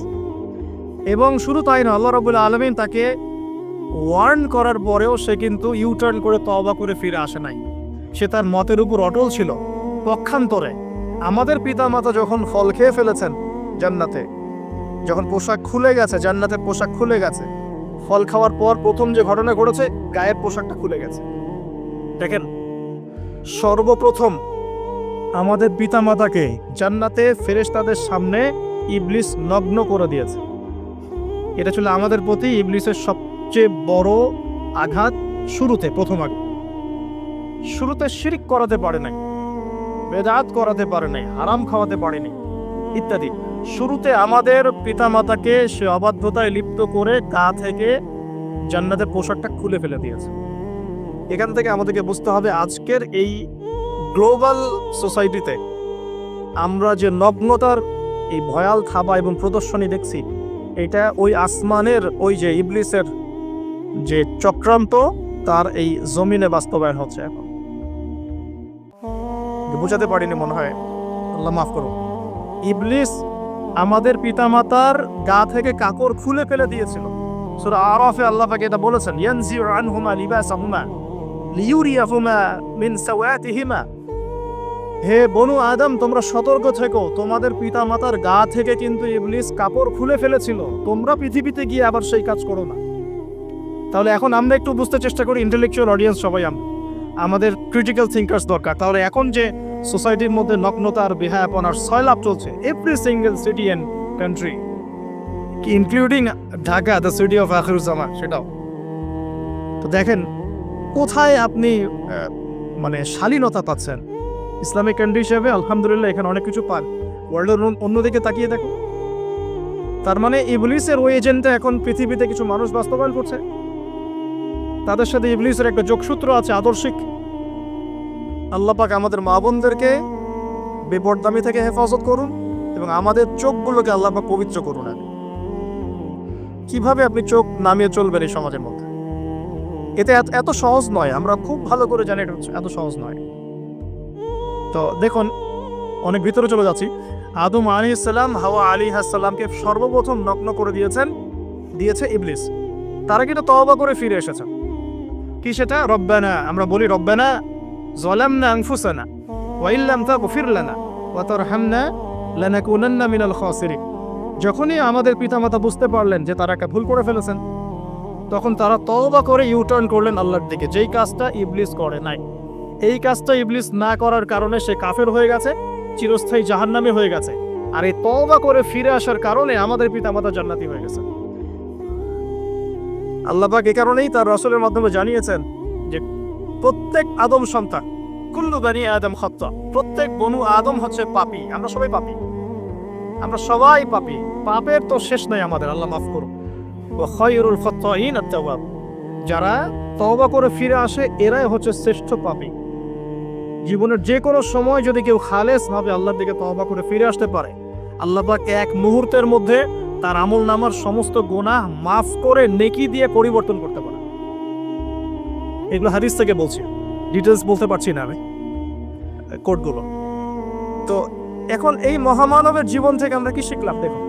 এবং শুধু তাই না, আল্লাহ রাব্বুল আলামিন তাকে ওয়ার্ন করার পরেও সে কিন্তু ইউটার্ন করে তওবা করে ফিরে আসে নাই। সে তার মতের উপর অটল ছিল। পক্ষান্তরে আমাদের পিতামাতা যখন ফল খেয়ে ফেলেছেন জান্নাতে, যখন পোশাক খুলে গেছে, জান্নাতের পোশাক খুলে গেছে, ফল খাওয়ার পর প্রথম যে ঘটনা ঘটেছে, গায়ের পোশাকটা খুলে গেছে। দেখেন, সর্বপ্রথম আমাদের পিতামাতাকে জান্নাতে ফেরেশতাদের সামনে ইবলিস নগ্ন করে দিয়েছে। এটা ছিল আমাদের প্রতি ইবলিসের সবচেয়ে বড় আঘাত। শুরুতে, প্রথম আঘাত, শুরুতে শিরক করাতে পারে নাই, বেদাত করাতে পারে নাই, হারাম খাওয়াতে পারেনি ইত্যাদি। শুরুতে আমাদের পিতামাতাকে সে অবাধ্যতায় লিপ্ত করে গা থেকে জান্নাতের পোশাকটা খুলে ফেলে দিয়েছে। এখান থেকে আমাদেরকে বুঝতে হবে আজকের এই গ্লোবাল সোসাইটিতে আমরা যে নগ্নতার এই ভয়াল থাবা এবং প্রদর্শনী দেখছি, এটা ওই আসমানের ওই যে ইবলিসের যে চক্রান্ত, তার এই জমিনে বাস্তবায়ন হচ্ছে এখন। বুঝাতে পারিনি মনে হয়, আল্লাহ মাফ করো। ইবলিস আমাদের পিতামাতার গা থেকে কাপড় খুলে ফেলে দিয়েছিল। সূরা আরাফে আল্লাহ পাক এটা বলেছেন, ইয়ানজিউ আনহুমা লিবাসাহুমা লিউরিয়াহুমা মিন সাওয়াতিহিমা, হে বনু আদম তোমরা সতর্ক থেকো, তোমাদের পিতামাতার গা থেকে কিন্তু ইবলিস কাপড় খুলে ফেলেছিল, তোমরা পৃথিবীতে গিয়ে আবার সেই কাজ করো না। তাহলে এখন আমরা একটু বুঝতে চেষ্টা করি, ইন্টেলেকচুয়াল অডিয়েন্স সবাই আমাদের ক্রিটিক্যাল থিঙ্কার্স দরকার। তাহলে এখন যে সোসাইটির মধ্যে নগ্নতার, বেহায়াপনার সয়লাভ চলছে, every single city and country, including Dhaka, the city of Akhiruzzaman, সেটাও তো দেখেন কোথায় আপনি মানে শালীনতা পাচ্ছেন, ইসলামিক কান্ট্রি হিসেবে আলহামদুলিল্লাহ এখানে অনেক কিছু পান। ওয়ার্ল্ডের অন্যদিকে তাকিয়ে দেখো, তার মানে ইবলিসের ওই এজেন্টটা এখন পৃথিবীতে কিছু মানুষ বাস্তবায়ন করছে। তাদের সাথে ইবলিসের একটা যোগসূত্র আছে আদর্শিক। আল্লাহ পাক আমাদের মা বোনদেরকে বেপরদামি থেকে হেফাজত করুন এবং আমাদের চোখগুলোকে আল্লাহ পাক পবিত্র করুন। কিভাবে আপনি চোখ নামিয়ে চলবেন এই সমাজের মধ্যে, এতে এত সহজ নয়। আমরা খুব ভালো করে জানি এটা এত সহজ নয়। তো দেখুন, অনেক ভিতরে চলে যাচ্ছি। আদম আলাইহিস সালাম হাওয়া আলাইহিস সালামকে সর্বপ্রথম নগ্ন করে দিয়েছে ইবলিস। তারা কিন্তু তওবা করে ফিরে এসেছে। কি সেটা? রব্বানা, আমরা বলি রব্বানা যালামনা আনফুসানা ওয়া ইল্লাম তাগফির লানা ওয়া তারহামনা লানাকুনান্না মিনাল খাসিরিন। যখনই আমাদের পিতামাতা বুঝতে পারলেন যে তারা একটা ভুল করে ফেলেছেন, তখন তারা তওবা করে ইউটার্ন করলেন আল্লাহর দিকে, যেই কাজটা ইবলিস করে নাই। এই কাজটা ইবলিস না করার কারণে সে কাফের হয়ে গেছে, চিরস্থায়ী জাহান্নামী হয়ে গেছে। আর এই তওবা করে ফিরে আসার কারণে আমাদের পিতামাতা জান্নাতি হয়ে গেছে। আল্লাহ পাক এই কারণেই তার রাসূলের মাধ্যমে জানিয়েছেন যে প্রত্যেক আদম সন্তান, কুল্লু বানি আদম খাত্তা, প্রত্যেক বনু আদম হচ্ছে পাপী। আমরা সবাই পাপী, আমরা সবাই পাপী। পাপের তো শেষ নাই আমাদের, আল্লাহ মাফ করুন। ওয়া খায়রুল খাত্তাইন আত-তাওয়াব, যারা তওবা করে ফিরে আসে এরাই হচ্ছে শ্রেষ্ঠ পাপী। জীবনের যে কোনো সময় যদি কেউ খালেস ভাবে আল্লাহর দিকে তওবা করে ফিরে আসতে পারে, আল্লাহ পাক এক মুহূর্তের মধ্যে তার আমলনামার সমস্ত গুনাহ মাফ করে নেকি দিয়ে পরিবর্তন করতে পারে। এগুলো হাদিস থেকে বলছি, ডিটেলস বলতে পারছি না আমি, কোডগুলো। তো এখন এই মহামানবের জীবন থেকে আমরা কি শিখলাম? দেখো,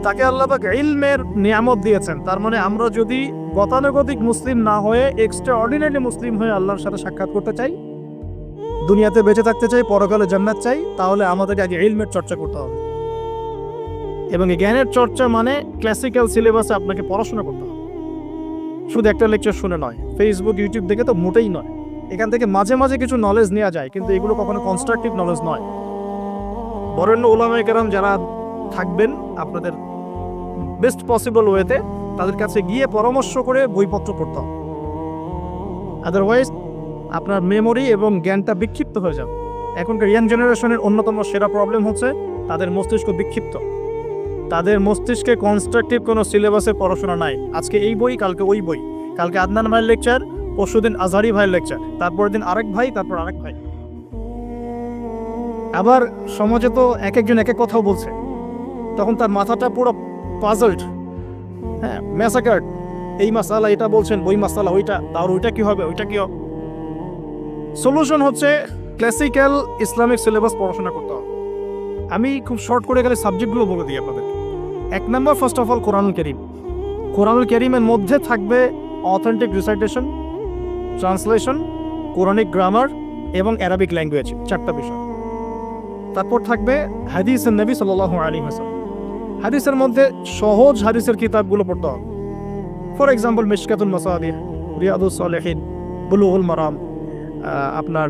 তাকে আল্লাহ পাক ইলমের নিয়ামত দিয়েছেন। তার মানে আমরা যদি গতানুগতিক মুসলিম না হয়ে এক্সট্রা অর্ডিনারি মুসলিম হয়ে আল্লাহর সাথে সাক্ষাৎ করতে চাই, দুনিয়াতে বেঁচে থাকতে চাই, পরকালে জান্নাত চাই, তাহলে আমাদেরকে আগে ইলমের চর্চা করতে হবে। এবং এই জ্ঞানের চর্চা মানে ক্লাসিক্যাল সিলেবাসে আপনাকে পড়াশোনা করতে হবে, শুধু একটা লেকচার শুনে নয়, ফেসবুক ইউটিউব দেখে তো মোটেই নয়। এখান থেকে মাঝে মাঝে কিছু নলেজ নেওয়া যায়, কিন্তু এগুলো কখনো কনস্ট্রাকটিভ নলেজ নয়। বরেণ্য উলামায়ে কেরাম যারা থাকবেন আপনাদের বেস্ট পসিবল ওয়েতে, তাদের কাছে গিয়ে পরামর্শ করে বইপত্র পড়তে হবে। আদারওয়াইজ আপনার মেমোরি এবং জ্ঞানটা বিক্ষিপ্ত হয়ে যাবে। এখনকার ইয়াং জেনারেশনের অন্যতম সেরা প্রবলেম হচ্ছে তাদের মস্তিষ্ক বিক্ষিপ্ত। তাদের মস্তিষ্কে কনস্ট্রাকটিভ কোনো সিলেবাসে পড়াশোনা নাই। আজকে এই বই, কালকে ওই বই, কালকে আদনান ভাইয়ের লেকচার, পরশুদিন আজহারি ভাইয়ের লেকচার, তারপরের দিন আরেক ভাই, তারপর আরেক ভাই। আবার সমাজে তো এক একজন এক এক কথাও বলছে, তখন তার মাথাটা পুরো পাজলড, হ্যাঁ, ম্যাসাকার্ড। এই মাসালা এটা বলছেন, ওই মাসালা ওইটা, তার ওইটা কি হবে, ওইটা কি হবে। সলিউশন হচ্ছে ক্লাসিক্যাল ইসলামিক সিলেবাস পড়াশোনা করতে হবে। আমি খুব শর্ট করে গেলে সাবজেক্টগুলো বলে দিই আপনাদের। 1 নম্বর, ফার্স্ট অফ অল কোরআনুল কারীম। কোরআনুল কারীমের মধ্যে থাকবে authentic recitation, translation, Quranic grammar এবং অ্যারাবিক ল্যাঙ্গুয়েজ, 4টা বিষয়। তারপর থাকবে হাদিসের নবী সাল্লাল্লাহু আলাইহি ওয়াসাল্লাম। হাদিসের মধ্যে সহজ হাদিসের কিতাবগুলো পড়তে হবে। ফর এক্সাম্পল মিশকাতুল মাসাবিহ, রিয়াদুস সালিহিন, বুলুগুল মারাম, আপনার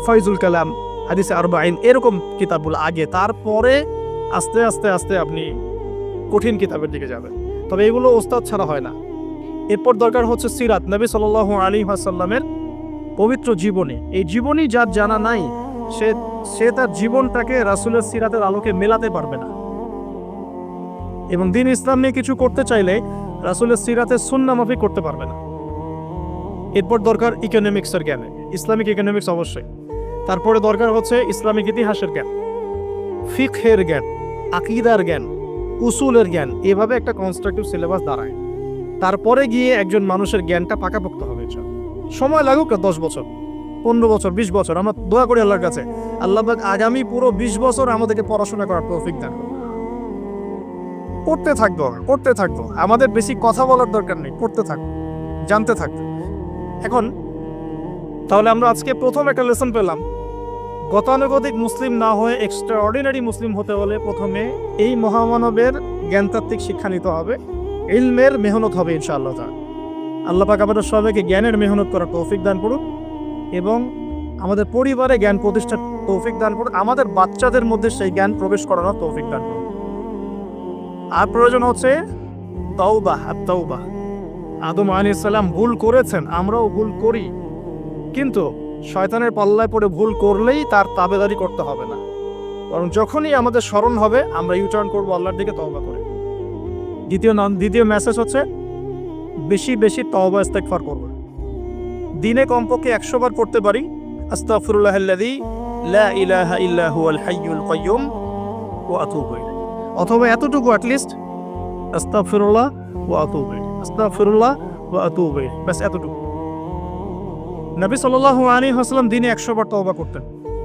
ফয়জুল কালাম, হাদিসে আরবাঈন, এরকম কিতাবগুলো আগে, তারপরে আস্তে আস্তে আস্তে আপনি কঠিন কিতাবের দিকে যাবেন। তবে এগুলো ওস্তাদ ছাড়া হয় না। এরপর দরকার হচ্ছে সিরাত, নবী সাল্লাল্লাহু আলাইহি ওয়াসাল্লামের পবিত্র জীবনী। এই জীবনী যার জানা নাই, সে তার জীবনটাকে রাসূলের সিরাতের আলোকে মেলাতে পারবে না। এবং দ্বীন ইসলাম নিয়ে কিছু করতে চাইলে রাসূলের সিরাতের সুন্নাহ মাফিক করতে পারবে না। এরপর দরকার ইকোনমিক্সের জ্ঞান, ইসলামিক ইকোনমিক্স অবশ্যই। তারপরে দরকার হচ্ছে ইসলামিক ইতিহাসের জ্ঞান, ফিকহের জ্ঞান, আকীদার জ্ঞান, উসুলের জ্ঞান। এভাবে একটা কনস্ট্রাকটিভ সিলেবাস দাঁড়ায়। তারপরে গিয়ে একজন মানুষের জ্ঞানটা পাকাপোক্ত হবে। সময় লাগুক 10 বছর, 15 বছর, 20 বছর। আমরা দোয়া করি আল্লাহর কাছে, আল্লাহ পাক আগামী পুরো 20 বছর আমাদেরকে পড়াশোনা করার তৌফিক দান করুন। করতে থাকবো। আমাদের বেশি কথা বলার দরকার নেই, করতে থাকবো, জানতে থাকবো। এখন তাহলে আমরা আজকে প্রথম একটা লেসন পেলাম, গতানুগতিক মুসলিম না হয়ে এক্সট্রা অর্ডিনারি মুসলিম হতে হলে প্রথমে এই মহামানবের জ্ঞানতাত্ত্বিক শিক্ষা নিতে হবে, ইলমের মেহনত হবে ইনশাআল্লাহ তাআলা। আল্লাহ পাক আমাদের সবাইকে জ্ঞানের মেহনত করার তৌফিক দান করুন এবং আমাদের পরিবারে জ্ঞান প্রতিষ্ঠার তৌফিক দান করুন, আমাদের বাচ্চাদের মধ্যে সেই জ্ঞান প্রবেশ করানোর তৌফিক দান করুন। আর প্রয়োজন হচ্ছে তাওবাহ, আত-তাওবাহ। আদম আলাইহিস সালাম ভুল করেছেন, আমরাও ভুল করি, কিন্তু শয়তানের পাল্লায় পড়ে ভুল করলেই তার তাবেদারি করতে হবে না, বরং যখনই আমাদের স্মরণ হবে আমরা ইউটার্ন করবো আল্লাহর দিকে তওবা করে। দ্বিতীয় মেসেজ হচ্ছে বেশি বেশি তওবা ইস্তেগফার করব। দিনে কমপক্ষে 100 বার পড়তে পারি আস্তাগফিরুল্লাহাল্লাযী লা ইলাহা ইল্লা হুয়াল হাইয়ুল কাইয়্যুম ওয়া আতুবু ইলাইহি, অথবা এতটুকু অ্যাটলিস্ট আস্তাগফিরুল্লাহ ওয়া আতুবু ইলাইহি, আস্তাগফিরুল্লাহ ওয়া আতুবু ইলাইহি, বাস এতটুকু। নবী সাল্লাল্লাহু আলাইহি ওয়াসাল্লাম দিনে 100 বার তওবা করতেন,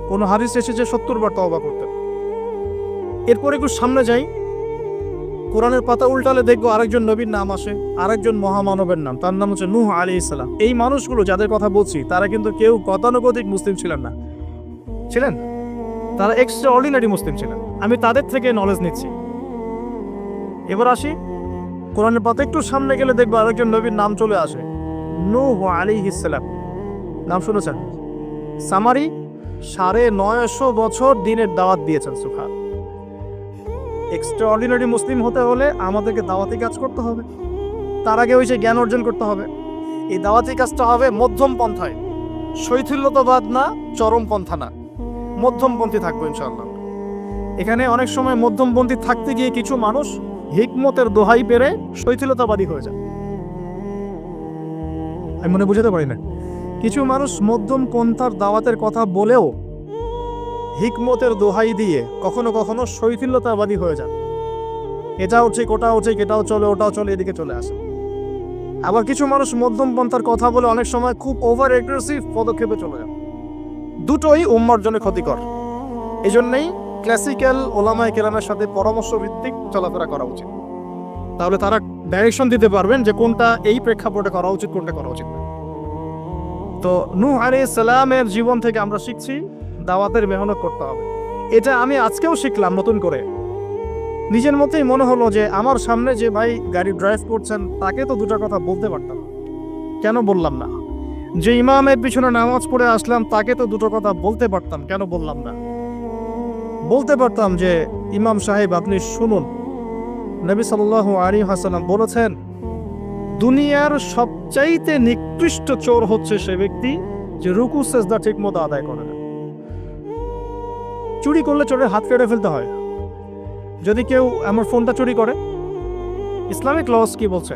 কোন হাদিস এসেছে 70 বার তওবা করতেন। এরপর একটু সামনে যাই, কোরআনের পাতা উল্টালে দেখবো আরেকজন নবীর নাম আসে, আরেকজন মহামানবের নাম, তার নাম হচ্ছে নূহ আলাইহিস সালাম। এই মানুষগুলো যাদের কথা বলছি তারা কিন্তু কেউ গতানুগতিক মুসলিম ছিলেন না, ছিলেন তারা এক্সট্রা অর্ডিনারি মুসলিম ছিলেন। আমি তাদের থেকে নলেজ নিচ্ছি। এবার আসি কোরআনের পাতা একটু সামনে গেলে দেখবো আরেকজন নবীর নাম চলে আসে, নূহ আলাইহিস সালাম। নাম শুনেছেন? সামারি 950 বছর দিনের দাওয়াত দিয়েছেন। সুবহান। এক্সট্রা অর্ডিনারি মুসলিম হতে হলে আমাদেরকে দাওয়াতি কাজ করতে হবে, তার আগে ওই যে জ্ঞান অর্জন করতে হবে। এই দাওয়াতি কাজটা হবে মধ্যম পন্থায়, শৈথিল্যতাবাদ না, চরমপন্থা না, মধ্যমপন্থী থাকবো ইনশাআল্লাহ। এখানে অনেক সময় মধ্যমপন্থী থাকতে গিয়ে কিছু মানুষ হিকমতের দোহাই পেরে শৈথিলতাবাদী হয়ে যায়। আমি মনে বুঝাতে পারি না, কিছু মানুষ মধ্যম পন্থার দাওয়াতের কথা বলেও হিকমতের দোহাই দিয়ে কখনো কখনো শৈথিল্যতাবাদী হয়ে যান। এটাও ঠিক ওটাও ঠিক, এটাও চলে ওটাও চলে, এদিকে চলে আসে। আবার কিছু মানুষ মধ্যম পন্থার কথা বলে অনেক সময় খুব ওভার এগ্রেসিভ পদক্ষেপে চলে যান। দুটোই উম্মার জন্য ক্ষতিকর। এই জন্যই ক্লাসিক্যাল ওলামায়ে কেরামের সাথে পরামর্শ ভিত্তিক চলাফেরা করা উচিত, তাহলে তারা ডাইরেকশন দিতে পারবেন যে কোনটা এই প্রেক্ষাপটে করা উচিত, কোনটা করা উচিত না। তো নূহ আলাইহিস সালামের জীবন থেকে আমরা শিখছি দাওয়াতের মেহনত করতে হবে। এটা আমি আজকেও শিখলাম নতুন করে। নিজের মতেই মনে হলো যে আমার সামনে যে ভাই গাড়ি ড্রাইভ করছেন তাকে তো দুটো কথা বলতে পারতাম, কেন বললাম না? যে ইমামের পিছনে নামাজ পড়ে আসলাম তাকে তো দুটো কথা বলতে পারতাম, কেন বললাম না? বলতে পারতাম যে ইমাম সাহেব আপনি শুনুন, নবী সাল্লাল্লাহু আলাইহি ওয়াসাল্লাম বলেছেন দুনিয়ার সবচাইতে নিকৃষ্ট চোর হচ্ছে সে ব্যক্তি যে রুকু সেজদা ঠিকমতো আদায় করে না। চুরি করলে চোরের হাত কেটে ফেলতে হয়। যদি কেউ আমার ফোনটা চুরি করে, ইসলামিক লস কি বলছে?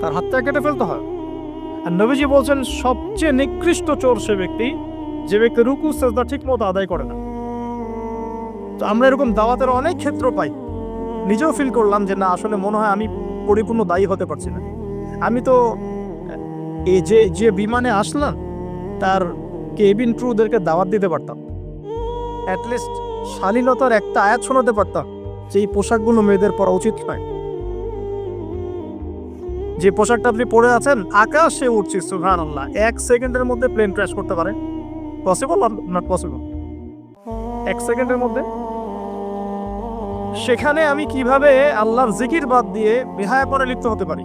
তার হাতটা কেটে ফেলতে হয়। আর নবীজি বলছেন সবচেয়ে নিকৃষ্ট চোর সে ব্যক্তি যে ব্যক্তি রুকু সেজদা ঠিকমতো আদায় করে না। তো আমরা এরকম দাওয়াতের অনেক ক্ষেত্র পাই। নিজেও ফিল করলাম যে না, আসলে মনে হয় আমি পরিপূর্ণ দায়ী হতে পারছি না। আমি তো এই যে বিমানে আসলাম তার কেবিন ক্রুদেরকে দাওয়াত দিতে পারতাম, অ্যাটলিস্ট শালীনতার একটা আয়াত শোনাতে পারতাম যে এই পোশাকগুলো মেয়েদের পরা উচিত নয়। যে পোশাকটা আপনি পরে আছেন আকাশে উঠছি, সুবহানাল্লাহ, 1 সেকেন্ডের মধ্যে প্লেন ক্র্যাশ করতে পারে। Possible are not possible? 1 সেকেন্ডের মধ্যে। সেখানে আমি কিভাবে আল্লাহর জিকির বাদ দিয়ে বেহায়াপনে লিপ্ত হতে পারি?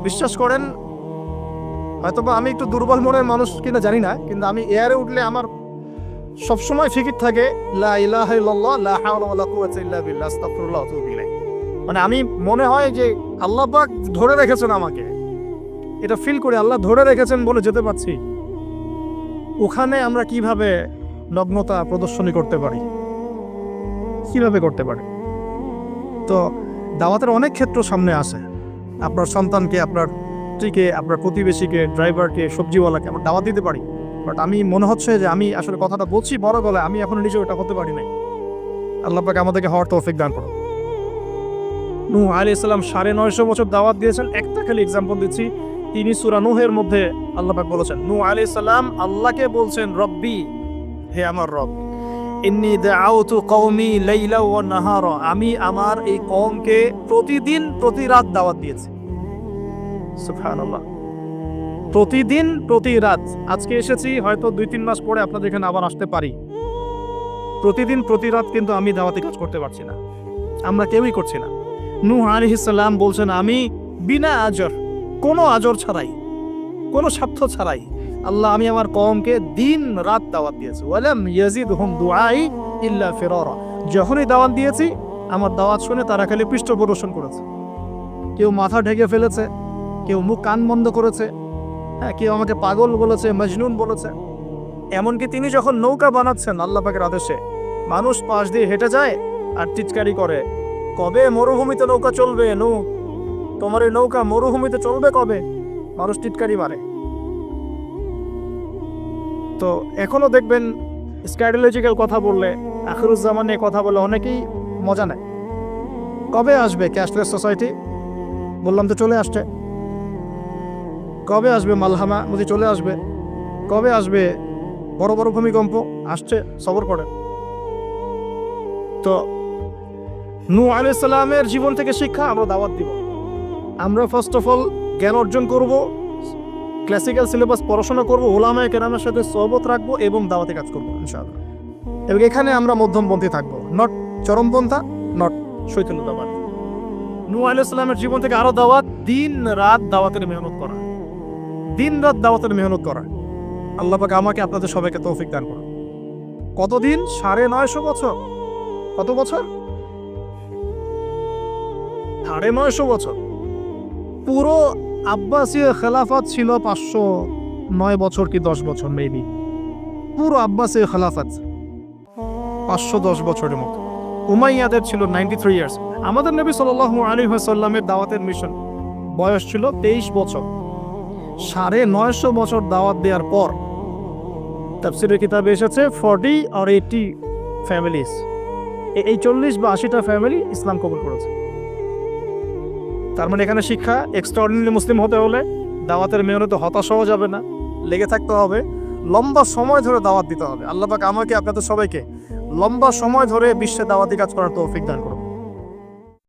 বিশ্বাস করেন, হয়তোবা আমি একটু দুর্বল মনের মানুষ কিনা জানি না, কিন্তু আমি এয়ারে উঠলে আমার সবসময় ফিকির থাকে লা ইলাহা ইল্লাল্লাহ লা হাওলা ওয়ালা কুওয়াতা ইল্লা বিল্লাহ আস্তাগফিরুল্লাহ ওয়া আতুবু ইলাইহি। মানে আমি মনে হয় যে আল্লাহ পাক ধরে রেখেছেন আমাকে, এটা ফিল করে আল্লাহ ধরে রেখেছেন বলে যেতে পারছি। ওখানে আমরা কিভাবে নগ্নতা প্রদর্শনী করতে পারি, কিভাবে করতে পারি? তো দাওয়াতের অনেক ক্ষেত্র সামনে আসে। আপনার সন্তানকে, আপনার স্ত্রীকে, আপনার প্রতিবেশীকে, ড্রাইভারকে, সবজিওয়ালাকে আমরা দাওয়াত দিতে পারি। বাট আমি মনে হচ্ছে যে আমি আসলে কথাটা বলছি বড় গলায়, আমি এখন নিজেও এটা হতে পারি নাই। আল্লাহ পাক আমাদেরকে হওয়ার তৌফিক দান করুন। নূহ আলাইহিস সালাম 950 বছর দাওয়াত দিয়েছেন। একটা খালি এক্সাম্পল দিচ্ছি, তিনি সূরা নূহের মধ্যে আল্লাহ পাক বলেছেন, নূহ আলাইহিস সালাম আল্লাহকে বলছেন রব্বি, হে আমার রব, ইন্নী দাআউতু কওমি লাইলা ওয়া নাহারা, আমি আমার এই কওমকে প্রতিদিন প্রতি রাত দাওয়াত দিয়েছি। সুবহানাল্লাহ, প্রতিদিন প্রতি রাত। আজকে এসেছি, হয়তো 2-3 মাস পরে আপনাদের এখানে আবার আসতে পারি। প্রতিদিন প্রতি রাত কিন্তু আমি দাওয়াতি কাজ করতে পারছি না, আমরা কেউই করছি না। নূহ আলাইহিস সালাম বলছেন আমি বিনা আজর, কোনো আজর ছাড়াই, কোনো স্বার্থ ছাড়াই আল্লাহ আমি আমার কওমকে দিন রাত দাওয়াত দিয়েছি। ওয়ালাম ইয়াজিদহুম দুআই ইল্লা ফিরারা, যখনই দাওয়াত দিয়েছি আমার দাওয়াত শুনে তারা খালি পৃষ্ঠ প্রদর্শন করেছে। কেউ মাথা ঢেকে ফেলেছে, কেউ মুখ কান বন্ধ করেছে, হ্যাঁ, কেউ আমাকে পাগল বলেছে, মজনুন বলেছে। এমনকি তিনি যখন নৌকা বানাচ্ছেন আল্লাহ পাকের আদেশে, মানুষ পাশ দিয়ে হেঁটে যায় আর টিচকারি করে, কবে মরুভূমিতে নৌকা চলবে? তোমার এই নৌকা মরুভূমিতে চলবে কবে? মানুষ টিটকারি মারে। তো এখনো দেখবেন স্ক্যাটোলজিক্যাল কথা বললে, আখিরুজ্জামান নিয়ে কথা বলে অনেকেই মজা নেয়। কবে আসবে ক্যাশলেস সোসাইটি? বললাম তো চলে আসছে। কবে আসবে মালহামা? বুঝি চলে আসবে। কবে আসবে বড় বড় ভূমিকম্প? আসছে, সবর করে। তো নূহ আলাইহিস সালামের জীবন থেকে শিক্ষা আমরা দাওয়াত দিব। আমরা ফার্স্ট অফ অল জ্ঞান অর্জন করব, ক্লাসিক্যাল সিলেবাস পড়াশোনা করব, উলামায়ে কেরামের সাথে সোহবত রাখবো এবং দাওয়াতে কাজ করবো ইনশাআল্লাহ। এবং এখানে আমরা মধ্যমপন্থী থাকবো, নট চরমপন্থা, নট শৈথিল্যতাবাদ। নূহ আলাইহিস সালামের জীবন থেকে আরো দাওয়াত, দিন রাত দাওয়াতের মেহনত করা, দিন রাত দাওয়াতের মেহনত করা। আল্লাহ পাক আমাকে আপনাদের সবাইকে তৌফিক দান করুন। কতদিন? 950 বছর। কত বছর? 950 বছর। পুরো আব্বাসীয় খেলাফত ছিল 509 বছর কি 10 বছর মেবি। পুরো আব্বাসীয় খেলাফত 510 বছরের মতো। উমাইয়াদের ছিল 93 ইয়ার্স। আমাদের নবী সাল্লাল্লাহু আলাইহি ওয়াসাল্লামের দাওয়াতের মিশন বয়স ছিল 23 বছর। 950 বছর দাওয়াত দেওয়ার পর তাফসীরের কিতাবে এসেছে 40 or 80 ফ্যামিলিজ, এই 40 বা 80টা ফ্যামিলি ইসলাম কবুল করেছে। তার মানে এখানে শিক্ষা, এক্সট্রাঅর্ডিনারি মুসলিম হতে হলে দাওয়াতের মেহনতে হতাশ হওয়া যাবে না, লেগে থাকতে হবে, লম্বা সময় ধরে দাওয়াত দিতে হবে। আল্লাহ পাক আমাকে আপনাদের সবাইকে লম্বা সময় ধরে বিশ্বে দাওয়াতি কাজ করার তৌফিক দান করুন।